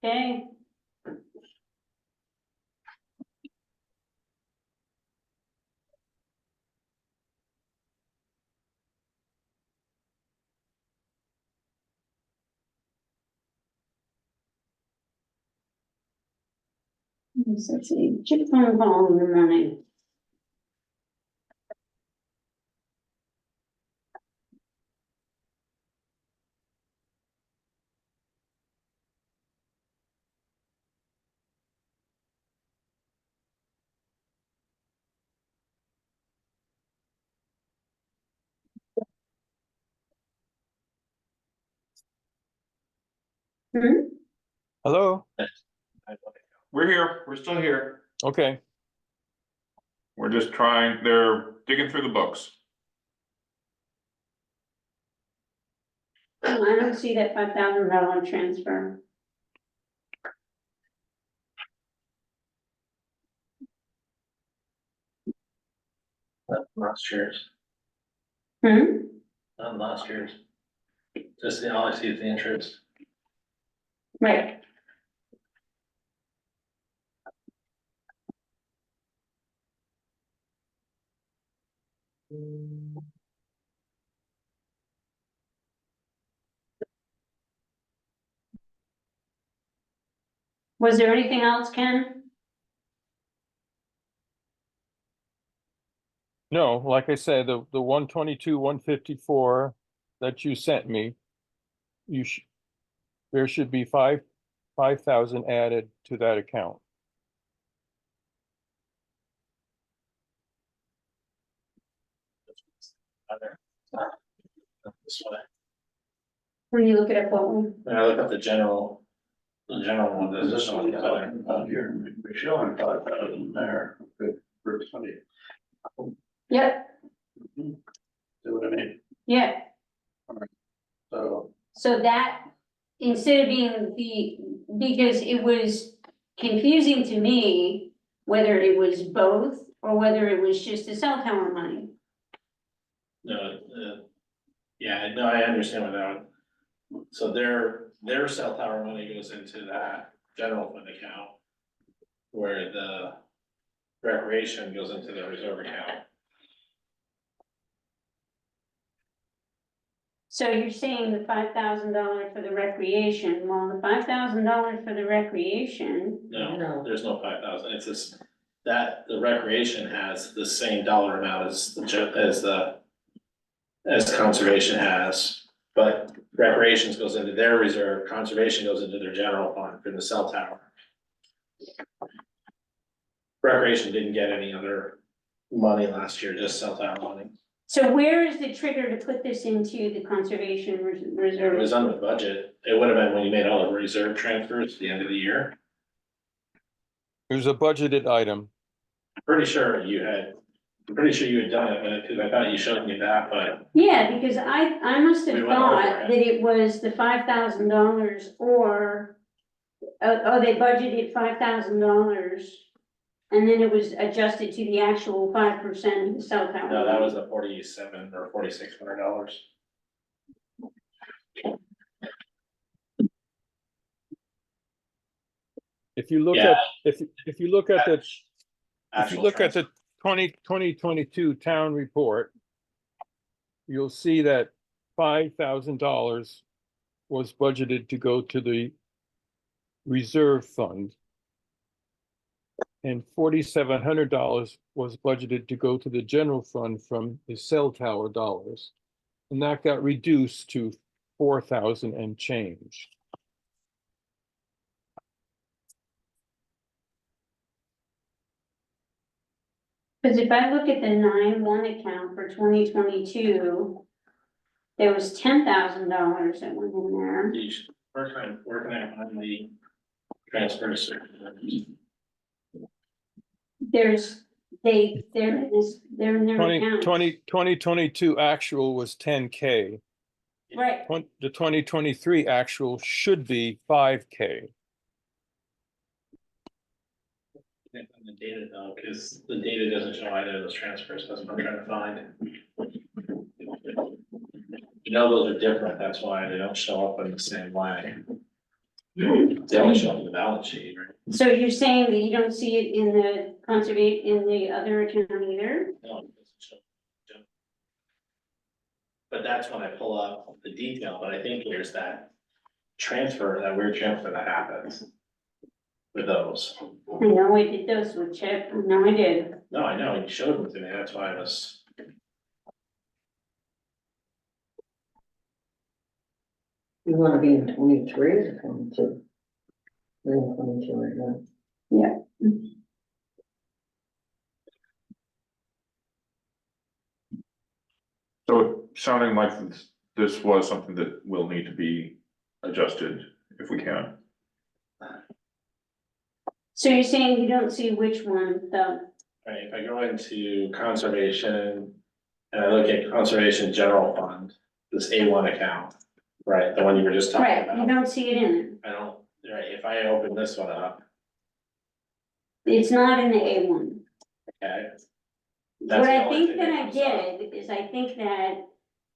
Okay. Let's see, chip phone call in the morning. Hmm? Hello? We're still here. Okay, We're just trying, they're digging through the books. Oh, I don't see that $5,000 transfer. Last year's, Hmm? not last year's. Just all I see is the interest. Right. Was there anything else, Ken? no, like I said, the 122, 154 that you sent me, there should be 5,000 added to that account. This way. When you look at it, what one? When I look up the general one, there's This this one one. talking about here, we're showing 5,000 there, good, for 20. Yep, See what I mean? yeah. So, So that, instead of being because it was confusing to me whether it was both or whether it was just the cell tower money. No, yeah, no, I understand what that one. So their cell tower money goes into that general fund account. Where the recreation goes into the reserve account. So you're saying the $5,000 for the recreation, well, the $5,000 for the recreation, No, No. there's no 5,000, it's just that the recreation has the same dollar amount as conservation has. But recreations goes into their reserve, conservation goes into their general fund for the cell tower. Recreation didn't get any other money last year, just cell tower money. So where is the trigger to put this into the conservation It reserve? was on the budget. It would have been when you made all the reserve transfers at the end of the year. It was a budgeted item. I'm pretty sure you had done it, because I thought you showed me that, but Yeah, because I must have We went over thought it. that it was the $5,000 or, they budgeted $5,000. And then it was adjusted to the actual 5% of the cell tower. no, that was the $4,700 or $4,600. If you look Yeah. at, if you look at the, if you Actual look at the transfer. 2022 town report, you'll see that $5,000 was budgeted to go to the reserve fund. And $4,700 was budgeted to go to the general fund from the cell tower dollars. And that got reduced to 4,000 and change. Because if I look at the 9-1 account for 2022, there was $10,000 that went in there. Working on the transfers. They're in their account. 2022 actual was 10K. Right, The 2023 actual should be 5K. The data though, because the data doesn't show either of those transfers, that's what I'm trying to find. You know, those are different, that's why they don't show up in the same way. They only show up in the balance sheet, right? so you're saying that you don't see it in the in the other account either? No, it doesn't show. But that's when I pull up the detail, but I think there's that weird transfer that happens with those. I know I did those with Chip, I know I did. No, I know, you showed them to me, that's why I was. You wanna be in 23 or 22? We're in 22 right now. Yeah. So sounding like this was something that will need to be adjusted if we can. So you're saying you don't see which one, though? Right, if I go into conservation and I look at conservation general fund, this A1 account, right, the one you were just talking Right, you about. don't see it in I don't, right, if I open this one up, it. It's not in the A1. okay, What That's the I only think thing that that I comes up. did is I think that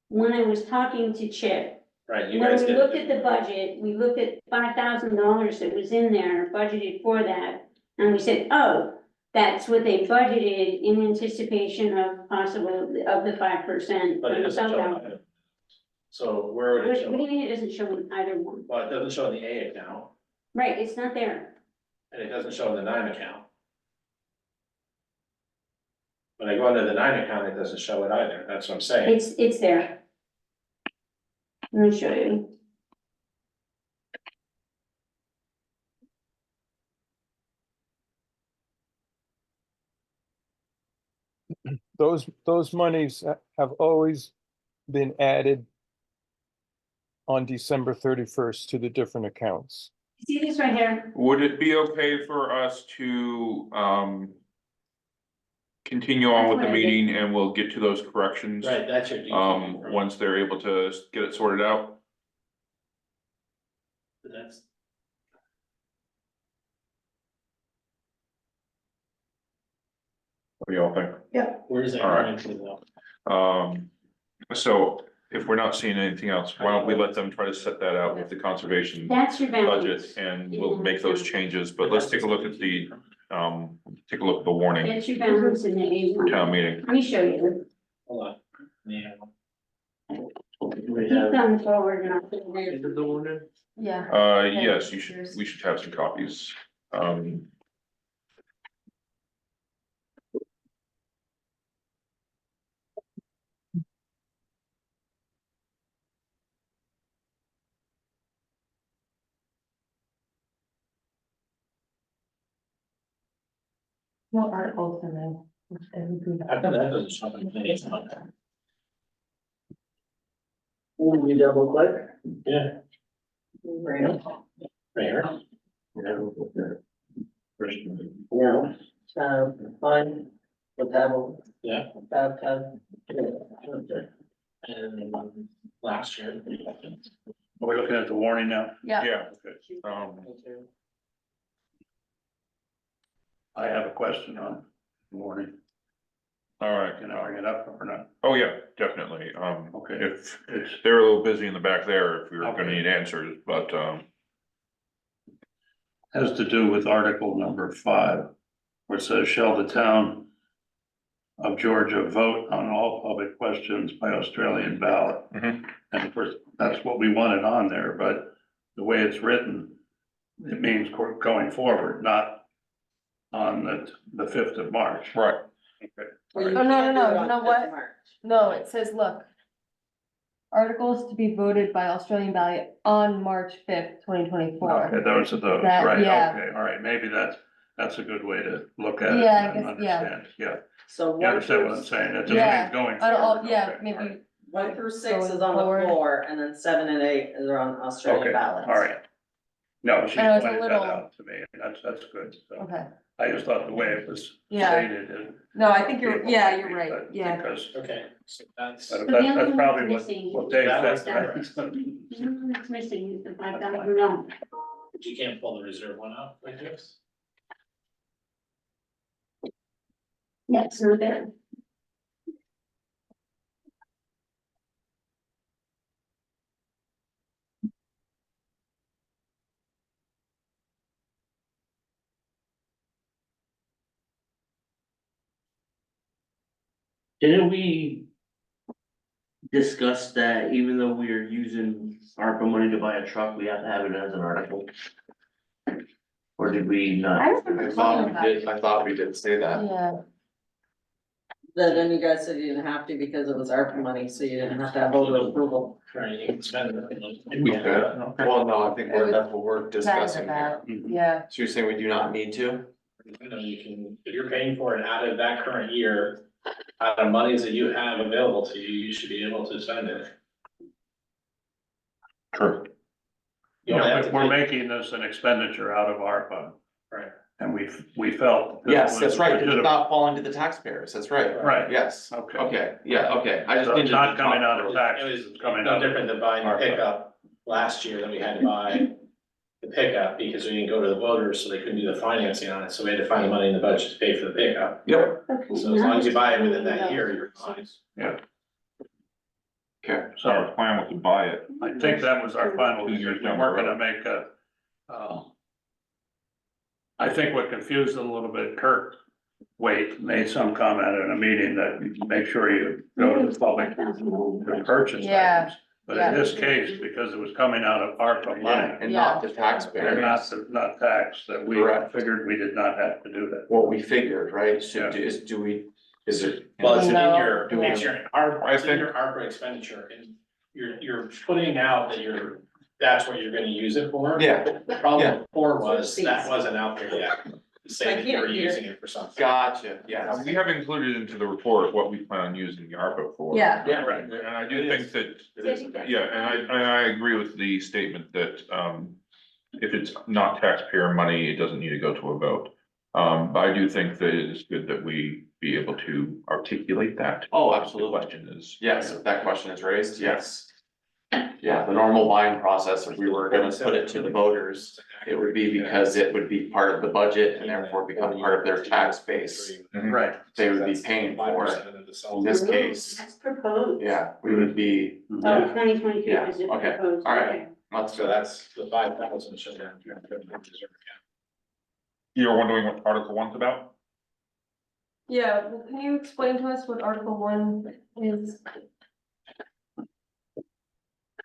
when I was talking to Chip, right, you when guys we did. looked at the budget, we looked at $5,000 that was in there, budgeted for that. And we said, oh, that's what they budgeted in anticipation of possible, of the 5%. But it from doesn't cell show tower. either. So where would it What show? do you mean it doesn't show in either one? Well, it doesn't show in the A account, Right, it's not there. and it doesn't show in the 9 account. When I go into the 9 account, it doesn't show it either, that's what I'm saying. It's there. Let me show you. Those monies have always been added on December 31st to the different accounts. See this right here? Would it be okay for us to, continue on That's with the what I did. meeting and we'll get to those corrections? Right, that's your detail. Once they're able to get it sorted out? That's, What do y'all think? where's that All right. going to though? So if we're not seeing anything else, why don't we let them try to set that out with the conservation That's your balance. budget and we'll make those changes, but let's take a look at the, warning That's your balance in the for A1. town meeting. Let me show you. Hold on. Yeah. We Keep have, going forward and I'll put it there. is it the one in? Yeah. Yes, we should have some copies. What articles in there? How come that doesn't show up in the A account? Will you double click? Yeah. Right. Mayor. No, fine, the tabel. Yeah. Tab. And last year. Are we looking at the warning now? Yeah, Yeah, Okay. um, I have a question on warning. all right. Can I bring it up or not? Oh, yeah, definitely. Okay. If they're a little busy in the back there, if you're gonna Okay. need answers, but, Has to do with article number 5, where it says, shall the town of Georgia vote on all public questions by Australian ballot? Mhm. And of course, that's what we wanted on there, but the way it's written, it means going forward, not on the 5th of March. right, Okay. Well, you Oh, no, can't no, do it no, on you know 5th what? of March. no, it says, look. Articles to be voted by Australian ballot on March 5th, 2024. Okay, those are those, That- right, yeah. okay, all right, maybe that's a good way to look at it Yeah, I and guess, yeah. understand, yeah. So You understand what I'm saying? It just Yeah, means going I don't, forward. yeah, Okay, all maybe, right. 1 through 6 is Going on the forward. floor, and then 7 and 8 is on Australian Okay, ballots. all right. No, she I know, it's a pointed that little- out to me, and that's good, so. okay, I just thought the way it was Yeah. stated. no, I think you're, people yeah, might you're be, right, but yeah. Because, Okay, so that's. but So the that's other one probably that's missing what Dave That was said. correct. The only one that's missing is the $5,000. But you can't pull the reserve one out like this? Yeah, it's not there. Didn't we discuss that even though we are using ARPA money to buy a truck, we have to have it as an article? Or did we not? I remember talking about it. I thought we did say that. Yeah, Then you guys said you didn't have to because it was ARPA money, so you didn't have to have voter approval. Right, you can spend it. we could, Well, no, I think that's what we're chatted discussing here. about, Mhm. yeah, So you're saying we do not need to? You know, you can, if you're paying for it out of that current year, out of monies that you have available to you, you should be able to spend it. true, You only have Yeah, to but we're take- making this an expenditure out of ARPA, Right. and we felt. this Yes, was that's right, it's legitimate. not falling to the taxpayers, that's right. Right. Yes, Okay. okay, yeah, okay, I just So needed it's to not coming talk out of through. taxes, It was it's coming no out of. different than buying the ARPA. pickup last year that we had to buy the pickup because we didn't go to the voters, so they couldn't do the financing on it, so we had to find the money in the budget to pay for the pickup. Yep, Okay, So as long as you buy it now within that it's- year, you're fine. okay, so our So plan was to buy it. I think that was our final 2 years decision, we down the weren't gonna road. make I think what confused it a little bit, Kirk made some comment in a meeting that you make sure you go to the public to purchase Yeah, items. But in this case, because it was coming out of ARPA yeah, money, and not the and taxpayers. not tax, that we Correct. figured we did not have to do that. What we figured, right, so Yeah. do we, is it? Well, it's in No, your, yeah. it's your ARPA, I it's in think- your ARPA expenditure, and you're putting out that that's what you're gonna use it for. Yeah, The Yeah. problem before was, that wasn't out there yet, to say I that you were can't hear. using it for something. gotcha, yes. We have included into the report what we plan on using the ARPA for. yeah, Yeah, Right. And I do think that, It is. yeah, and I agree with the statement that, if it's not taxpayer money, it doesn't need to go to a vote. But I do think that it is good that we be able to articulate that. Oh, The absolutely. question is. Yes, if that question is raised, yes. Yeah, the normal buying process, if we were gonna put it to the voters, it would be because it would be part of the budget and therefore become part of their tax base. Right. They would be paying for it. In this case, That's proposed. yeah, we would be, Oh, yeah, 2022 Yeah, is it okay, proposed, all right. okay. let's So that's the 5,000 should have. You're wondering what Article 1's about? yeah, well, can you explain to us what Article 1 is?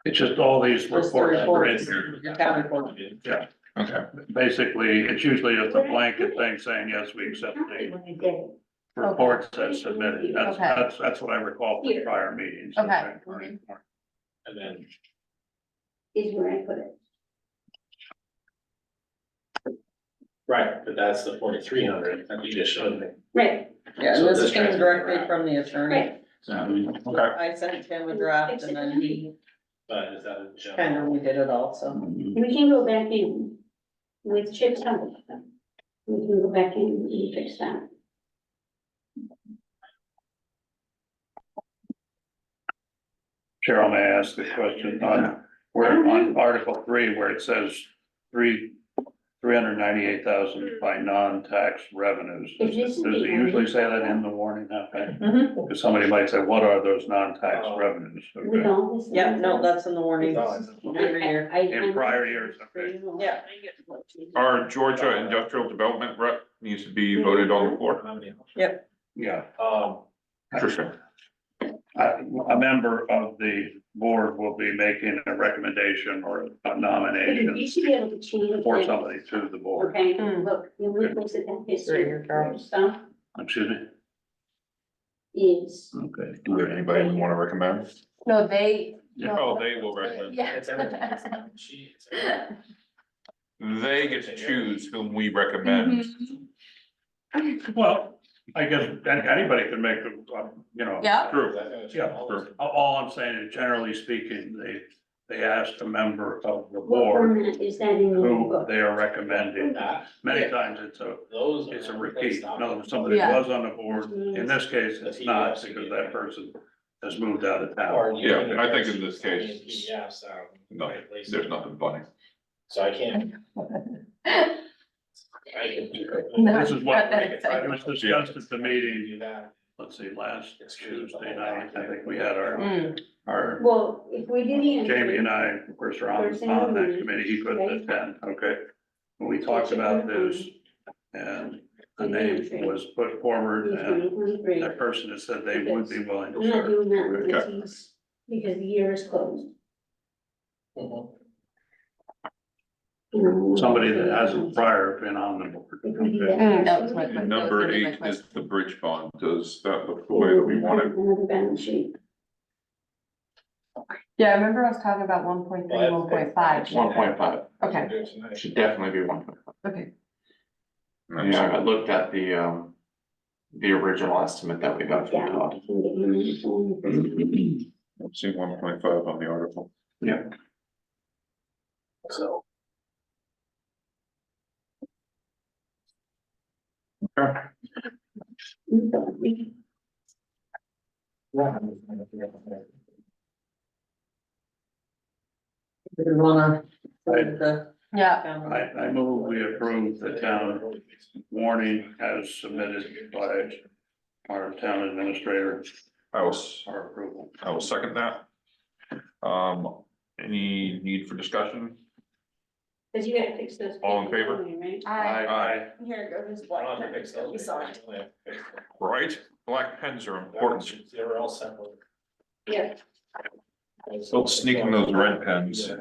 It's just all these Just the reports are in reports, here. your town report. Yeah, Okay. basically, it's usually just a blanket thing saying, yes, we accept the reports as submitted. Okay. That's what I recall from prior meetings. Okay. Right. And then, Is where I put it. right, but that's the 4,300 that you just showed me. Right, Yeah, So and this this came transfer directly around. from the attorney. right. Okay. I sent him a draft and then he But is that a general? Kind of redid it all, so. We can go back in with Chip's help. We can go back in and fix that. Cheryl, may I ask a question on, where, on Article 3, where it says 398,000 by non-tax revenues? Is this Does the it usually end? say that in the warning, okay? Mhm. Because somebody might say, what are those non-tax revenues? With Okay. all this. Yeah, no, that's in the warning Oh, every year. In prior years, okay. Yeah. Our Georgia Industrial Development rep needs to be voted on the floor. Yeah, Interesting. a member of the board will be making a recommendation or a nomination You should be able to change. for it. somebody to the board. Okay, Mm. look, the only place that that history Right, Carl. stuff Excuse me? is, Okay. Do we have anybody we want to recommend? No, they. Oh, they will recommend. Yeah. It's everything. It's on the sheet, it's everything. They get to choose whom we recommend. Well, I guess anybody can make a, you know. Yeah, True. Yeah, Sure. all I'm saying is generally speaking, they asked a member of the what board format is that in the who book? they are recommending. That, Many times it's a those. It's a are repeat. stock. No, somebody Yeah. was on the board. In this case, it's not because that person has moved out of Or town. you Yeah, can I think use in this case, PDFs, No, right, Lisa? there's nothing funny. So I can't. I can do it. No, This is what not that it exciting. was discussed at the meeting, Do that. let's see, last Tuesday night. I think we had Mm. our, Well, if we do the. Jamie and I, of course, are on that committee. He couldn't attend, okay? And we talked about this and a name was put forward and 2023. that person has said they would be willing to I'm not serve. doing that because Okay. because the year is closed. Mhm. Somebody that hasn't prior been on the board. If we do Okay. that. That was my And question. number That was my 8 is question. the bridge bond. Does that look the way that we want it? Another balance sheet. Yeah, I remember I was talking about 1.3, 1.5. 1.5, Okay, Do it tonight. should definitely be 1.5. okay. Yeah, I looked at the original estimate that we got from Yeah, Todd. I can get him on the phone. I've seen 1.5 on the article. Yeah. So. Okay. We wanna. The. Yeah, I move we approve the town warning as submitted by our town administrator, I will, our approval. I will second that. Any need for discussion? Cause you gotta fix those. All in pages favor? anyway, right? Aye. Here goes I don't have to fix those. Right? Black pens are important. They're all separate. Yeah. Don't sneak in those red pens.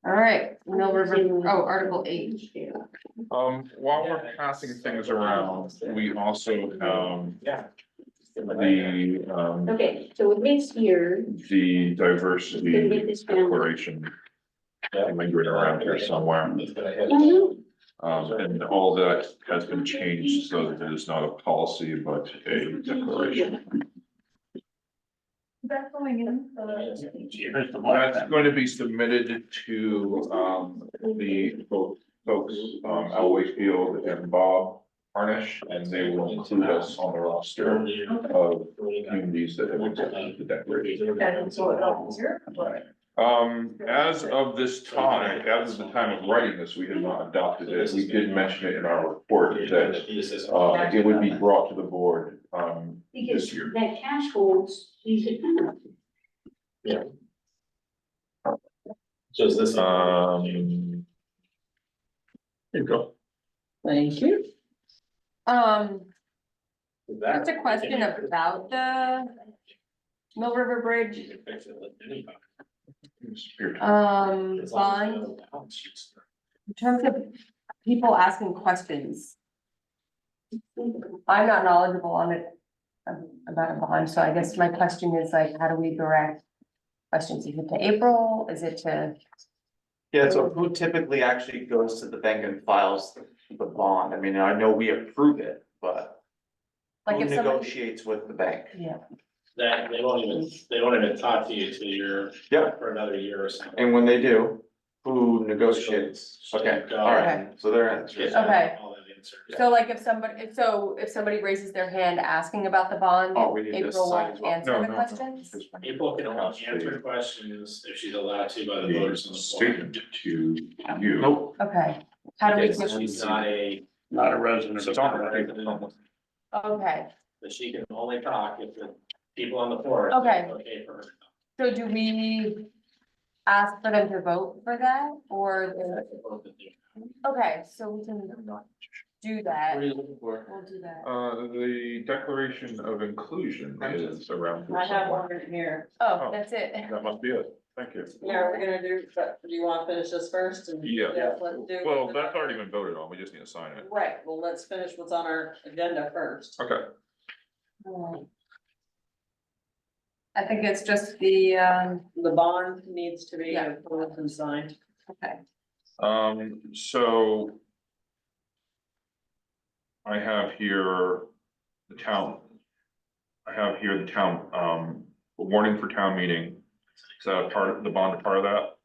all right, Mill River, oh, Article 8. While we're passing things around, we also have Yeah. Okay, so with next year, the diversity Can we get this down? declaration lingering around here somewhere. It's gonna hit. And all that has been changed so that it is not a policy, but a declaration. That's going in, Here's the black That's pen. going to be submitted to, the folks, Al Wakefield and Bob Harnish, and they will include us on the roster of communities that have accepted the declaration. and so it all here. As of this time, as of the time of writing this, we have not adopted it. We did mention it in our report that, it would be brought to the board, because this year. that cash holds, you could. So is this? There you go. Thank you. Just a question about the Mill River Bridge, bond, in terms of people asking questions. I'm not knowledgeable on it, about a bond, so I guess my question is like, how do we direct questions? Is it to April? Is it to? Yeah, so who typically actually goes to the bank and files the bond? I mean, I know we approve it, but Like Who if somebody, negotiates with the bank? yeah, That, they won't even talk to you till you're, Yep. for another year or something. And when they do, who negotiates? Okay, all right, so they're answers. Okay. All that answer. so like if somebody raises their hand asking about the bond, Oh, we need to April sign will as well. answer No, the no, no. questions? April can only answer questions if she's allowed to by the voters on the floor. Statement to you. Nope. Okay, how do we, Because she's Not a resident of It's the on town. the okay, but she can only talk if the people on the floor. Okay. Okay for her. so do we ask for them to vote for that, or, okay, so we can do What that, are you looking for? we'll do that. The Declaration of Inclusion is around here I have somewhere. one here. Oh, that's it. That must be it. Thank you. Yeah, we're gonna do, but do you wanna finish this first? And- Yeah. Let's do. Well, that's already been voted on. We just need to sign it. Right, well, let's finish what's on our agenda first. Okay. Alright. I think it's just the, The bond needs to be Yeah. approved and signed. okay, So I have here the town. I have here the town, warning for town meeting. Is that a part of the bond, a part of that?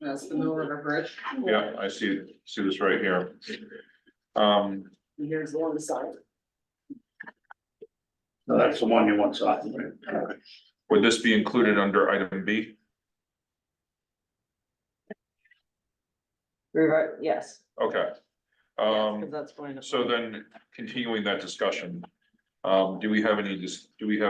That's the Mill River Bridge. Yeah, I see this right here. And here's the one to sign. So that's the one you want signed, right? Would this be included under item B? Yes. Okay. Yes, 'cause that's going to. So then, continuing that discussion, do we have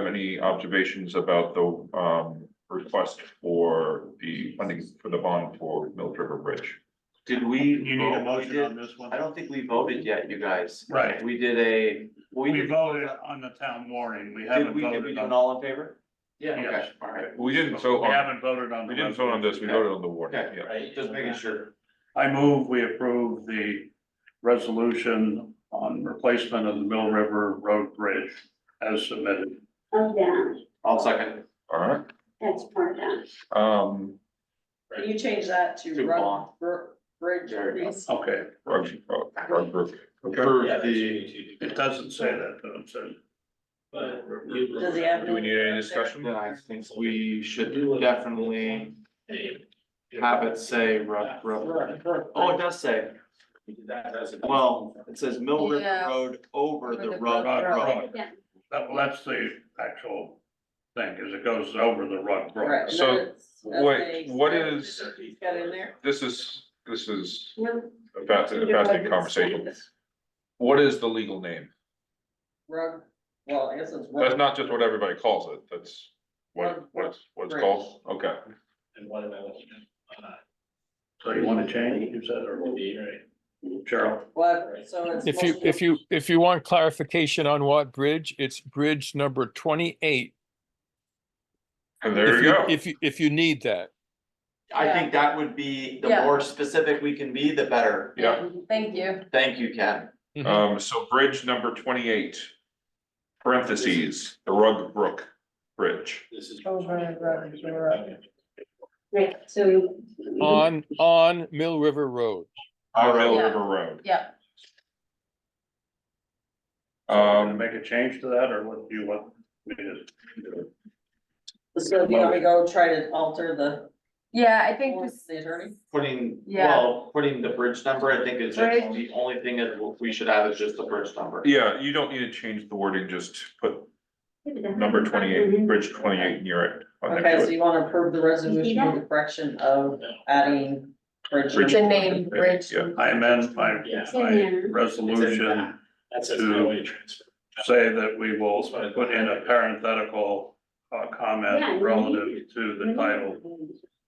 any observations about the, request for the funding for the bond for Mill River Bridge? Did we? You need a vote? motion We did- on this one? I don't think we voted yet, you guys. Right. We did a. We voted on the town warning, we Did haven't we do voted an on. all in favor? Yeah. Yes. Okay, all right. We didn't vote We on, haven't voted on. the we didn't vote on this, we voted on the warning, Okay. yeah. Right. Just making sure. I move we approve the resolution on replacement of the Mill River Road Bridge as submitted. Oh, yeah, I'll second. All right, that's part down. Can you change that to To bond. Bridge, There you go. please? Okay, Rug group, okay. For Yeah, the, it doesn't say that, though, it says. But Does he have? Do we need any discussion? then I think we should definitely have it say rug. Oh, it does say, that doesn't. well, it says Mill River Yeah. Road over the the rug rug road. Yeah. That's the actual thing, is it goes over the rug Right. road. and So, then it's- wait, what that's is- the- He's got in there. This is No, a fascinating conversation. What is the legal name? Rug, well, I guess it's. That's rug. not just what everybody calls it, that's what it's called, okay. And what about? So you wanna change, you said, or Right. Cheryl? What, so it's. If you want clarification on what bridge, it's bridge number 28. And there you go. If you need that. I think that would be, the Yeah. more specific we can be, the better. Yeah. Thank you. Thank you, Ken. So bridge number 28. Parentheses, the Rug Brook Bridge. This is. right, so. On Mill River Road. On Mill Yeah. River Road. Yeah, Gonna make a change to that, or what do you want me to do? So do you want me to go try to alter the, yeah, I think just, the attorney? Putting, Yeah. well, putting the bridge number, I think is just, Bridge. the only thing that we should add is just the bridge number. Yeah, you don't need to change the wording, just put number 28, bridge 28 near it. Okay, next so to it. you wanna approve the resolution with the correction of adding bridge. Bridge. the name bridge. Yeah. I amend my It's in there. resolution That's a to- highway transfer. say that we will put in a parenthetical comment relative to the title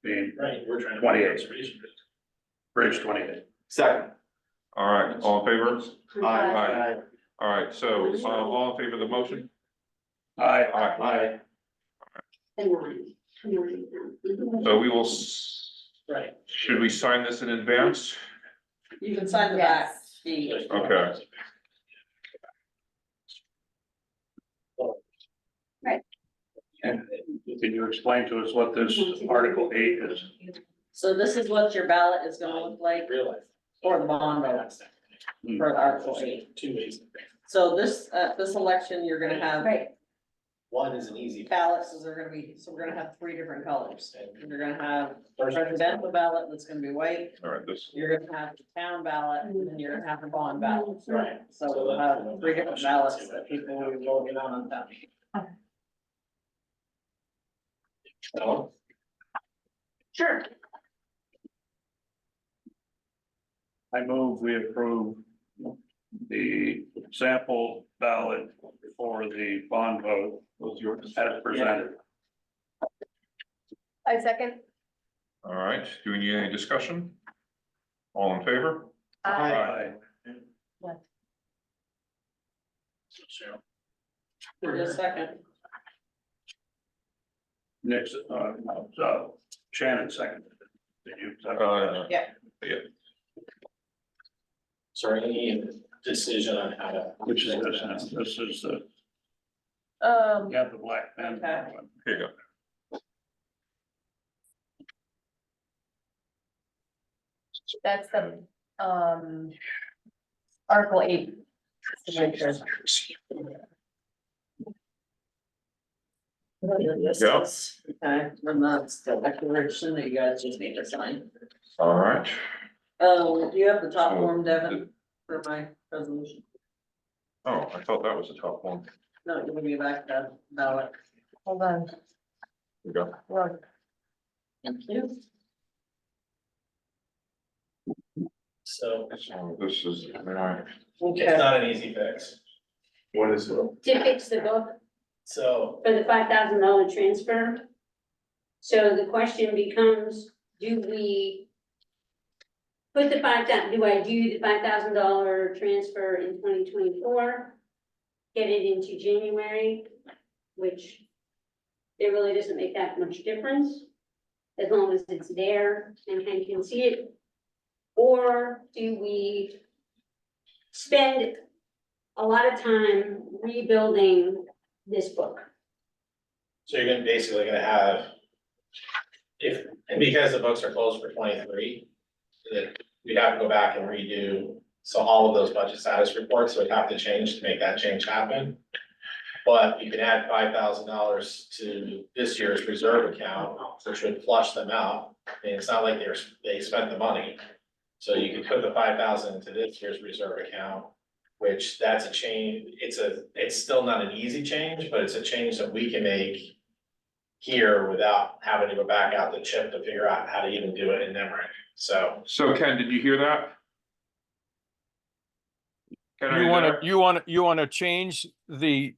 being Right, we're trying to. 28. Bridge 28. Second. All right, all in favor? Aye. All right, so, all in favor of the motion? Aye. Aye. So we will, Right. should we sign this in advance? You can sign the back. Yes. sheet. Okay. Can you explain to us what this Article 8 is? So this is what your ballot is gonna look like Realize. for the bond vote, for Article 8. Two ways. So this election, you're gonna have Right, One is an easy. ballots, so we're gonna have three different colors. You're gonna have a presidential ballot that's gonna be white, All right, this, you're gonna have the town ballot, and then you're gonna have the bond ballot. Right. So we'll have three different ballots that people will be voting on town. No? sure. I move we approve the sample ballot for the bond vote as presented. I second. all right, do we need any discussion? All in favor? Aye. For just a second. Next, Shannon seconded. Did you? Yeah. Sorry, any decision on how to. Which is this now? This is the, you have the black pen. Okay. Here you go. That's the, Article 8. Signatures. Yeah. Okay, and that's the declaration that you guys just need to sign. All right, Do you have the top form, Devin, for my resolution? oh, I thought that was the top one. No, you're gonna be back to ballot. Hold on. Here you go. Look. Thank you. So So this is, all right, it's not an easy fix. what is it? To fix the book So for the $5,000 transfer. So the question becomes, do we put the do I do the $5,000 transfer in 2024? Get it into January, which it really doesn't make that much difference, as long as it's there and Hank can see it. Or do we spend a lot of time rebuilding this book? So you're gonna basically gonna have, if, and because the books are closed for 23, that we'd have to go back and redo, so all of those budget status reports would have to change to make that change happen. But you can add $5,000 to this year's reserve account, which would flush them out. And it's not like they spent the money. So you could put the 5,000 into this year's reserve account, which that's a change, it's still not an easy change, but it's a change that we can make here without having to go back out to CHIP to figure out how to even do it in Nemrick. So So Ken, did you hear that? Ken, are You wanna change the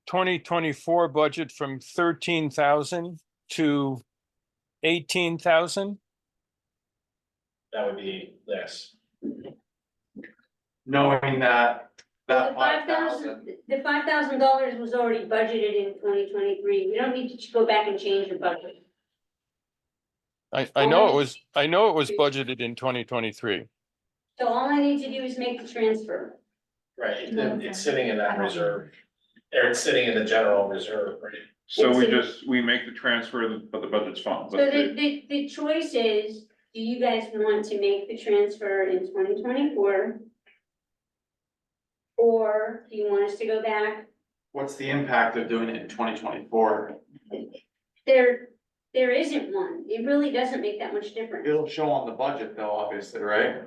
2024 budget from 13,000 to 18,000? that would be this. Knowing that, Well, that the five thousand, the $5,000 was already budgeted in 2023. We don't need to go back and change the budget. I know it was budgeted in 2023. So all I need to do is make the transfer. Right, it's sitting in that reserve, or it's sitting in the general reserve, right? So we make the transfer, but the budget's fine. So the choice is, do you guys want to make the transfer in 2024? Or do you want us to go back? what's the impact of doing it in 2024? There isn't one. It really doesn't make that much difference. It'll show on the budget though, obviously, right?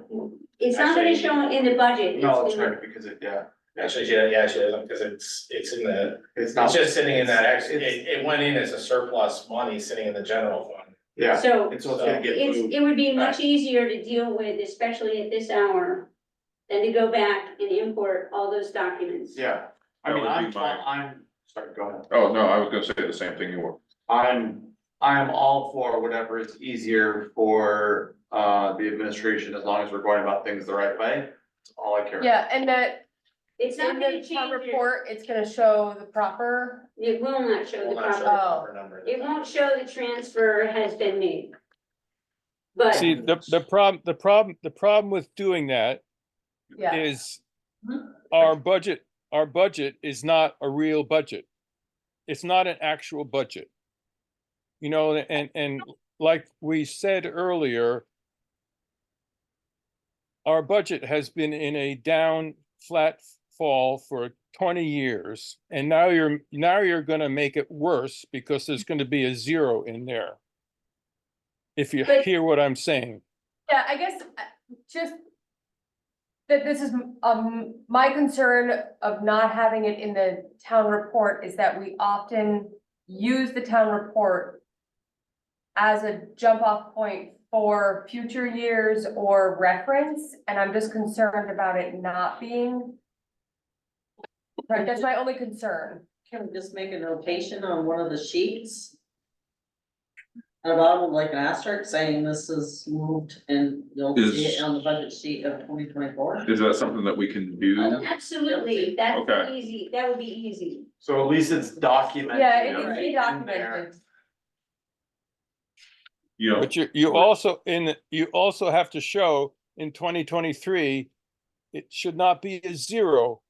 It's not gonna Actually- show in the budget. No, It's that's in the- right, because it, yeah, Actually, yeah, actually, because it's in the, it's not. it's just sitting in that, It's- it went in as a surplus money sitting in the general fund. Yeah, So and so it's gonna get moved. it would be much easier to deal with, especially at this hour, than to go back and import all those documents. Yeah, I That mean, would be my- I'm, sorry, go ahead. Oh, no, I was gonna say the same thing you were. I'm all for whatever is easier for, the administration, as long as we're going about things the right way. That's all I care about. Yeah, and that It's not in gonna the town change it. report, it's gonna show the proper, It will not show the Will not show the proper, proper number. it won't show the transfer has been made. But. See, the problem with doing that yeah. is our budget is not a real budget. It's not an actual budget. You know, and like we said earlier, our budget has been in a down, flat shortfall for 20 years, and now you're gonna make it worse because there's gonna be a zero in there. If you But- hear what I'm saying. Yeah, I guess just that this is, my concern of not having it in the town report is that we often use the town report as a jump off point for future years or reference, and I'm just concerned about it not being. Right, that's my only concern. Can we just make a notation on one of the sheets? At the bottom, like an asterisk saying this is moved and you'll see it on the budget sheet of 2024. Is that something that we can do? Absolutely, that's Okay. easy, that would be easy. So at least it's documented. Yeah, it needs to be in there. documented. You know, But you also have to show in 2023, it should not be a zero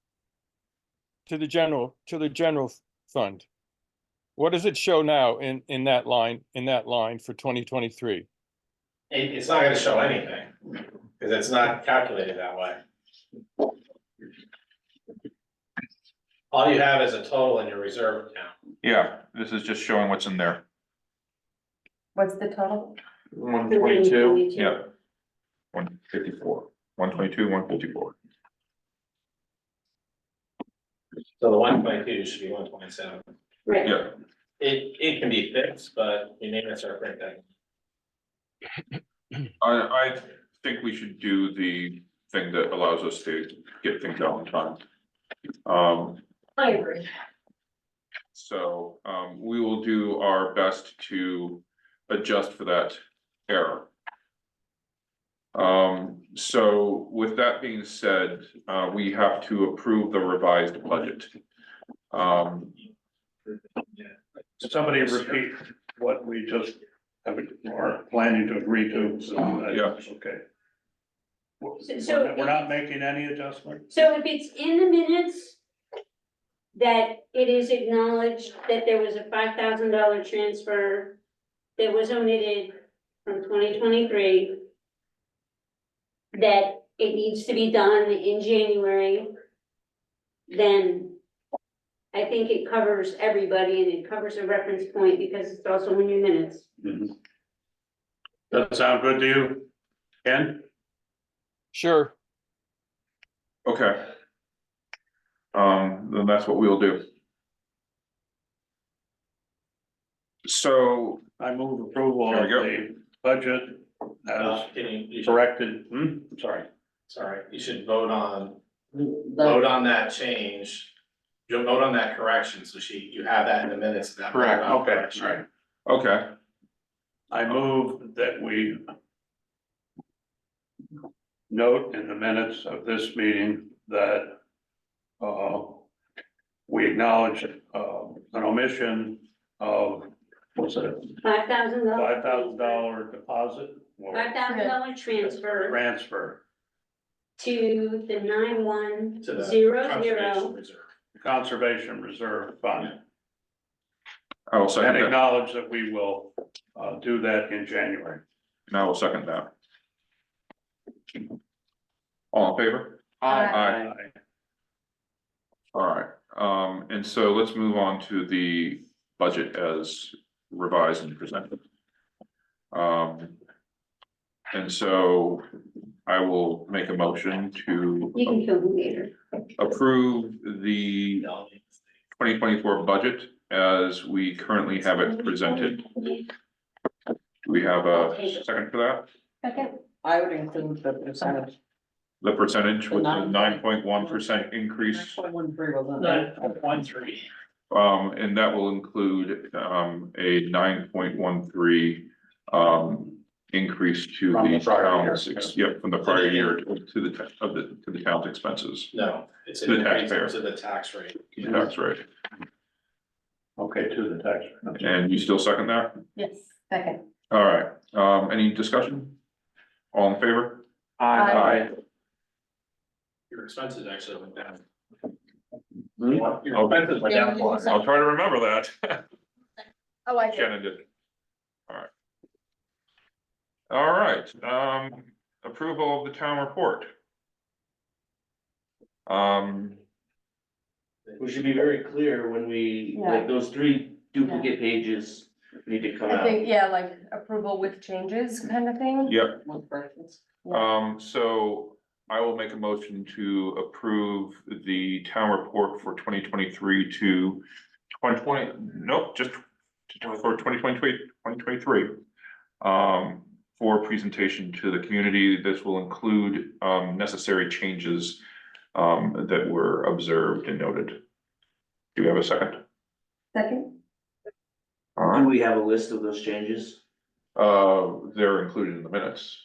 to the general fund. What does it show now in that line for 2023? It's not gonna show anything, because it's not calculated that way. All you have is a total in your reserve account. yeah, this is just showing what's in there. What's the total? 122. Yeah. 154, 122, 154. So the 122 should be 127. Right. Yeah, It can be fixed, but your units are pretty big. I think we should do the thing that allows us to get things out on time. I agree. So, we will do our best to adjust for that error. So with that being said, we have to approve the revised budget. Somebody repeat what we just are planning to agree to, so Yeah. that's okay. So- We're not making any adjustment? So if it's in the minutes that it is acknowledged that there was a $5,000 transfer that was omitted from 2023, that it needs to be done in January, then I think it covers everybody and it covers a reference point because it's also in your minutes. Mhm. Does that sound good to you, Ken? Sure. Okay. Then that's what we'll do. So, I move approval There of we go. the budget as You should, corrected, sorry. sorry, you should vote on The- that change. You'll vote on that correction, so you have that in the minutes. That Correct, vote on okay, correction. right. okay, I move that we note in the minutes of this meeting that we acknowledge an omission of, what's it, $5,000. $5,000 deposit or $5,000 transfer transfer, to the To the 9100. conservation reserve. conservation reserve fund. I will second And that, acknowledge that we will do that in January. and I will second that. All in favor? Aye. All right, and so let's move on to the budget as revised and presented. And so I will make a motion to You can kill me later. approve the 2024 budget as we currently have it presented. Do we have a second for that? Second. I would include the percentage. The percentage with the 9.1% 9.1% increase, 9.13 wasn't it? 1.3. and that will include, a 9.13, increase to From the the prior year. town's, yep, from the prior year to the town's expenses, No, it's The an increase taxpayer. to the tax rate. the tax rate. Okay, to the tax. And you still second that? Yes, second. All right, any discussion? All in favor? Aye. Your expenses actually went down. Hmm? Your expenses went down. I'll try to remember that. Oh, I did. Shannon did. All right. All right, approval of the town report. We should be very clear when we, like, those 3 duplicate pages need to come I out. think, yeah, like approval with changes kind of thing. Yep, With corrections. so I will make a motion to approve the town report for 2023 to 2020, nope, just for 2023. For presentation to the community. This will include, necessary changes, that were observed and noted. Do we have a second? Second, All Do right, we have a list of those changes? they're included in the minutes.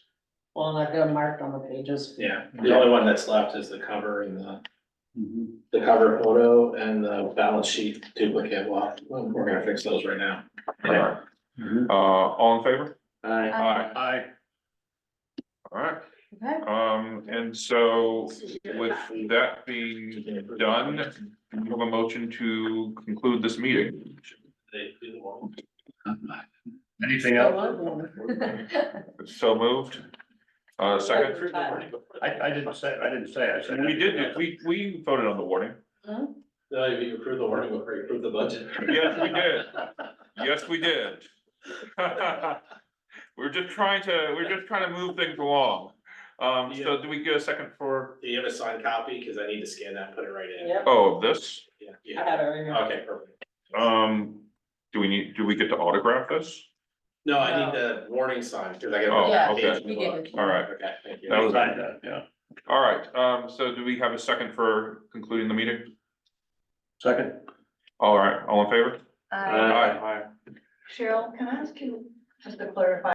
Well, and I've got them marked on the pages. Yeah, the only one that's left is the cover and the cover photo and the balance sheet duplicate. Well, we're gonna fix those right now. All right, all in favor? Aye. Aye. All right, okay, and so with that being done, we have a motion to conclude this meeting. Anything else? So moved. Second, I didn't say, I said. we voted on the warning. No, you approved the warning before you approved the budget. Yes, we did. Yes, we did. We're just trying to move things along. So do we get a second for, Do you have a signed copy? Cause I need to scan that and put it right in. Yep, oh, this? Yeah, I have it right here. Okay, perfect. Do we get to autograph this? No, I need the warning sign, cause I Oh, got. Yeah, okay. we gave it. All right, Okay, thank you. That was- Yeah, all right, so do we have a second for concluding the meeting? second. All right, all in favor? I. Aye. Cheryl, can I ask you just to clarify?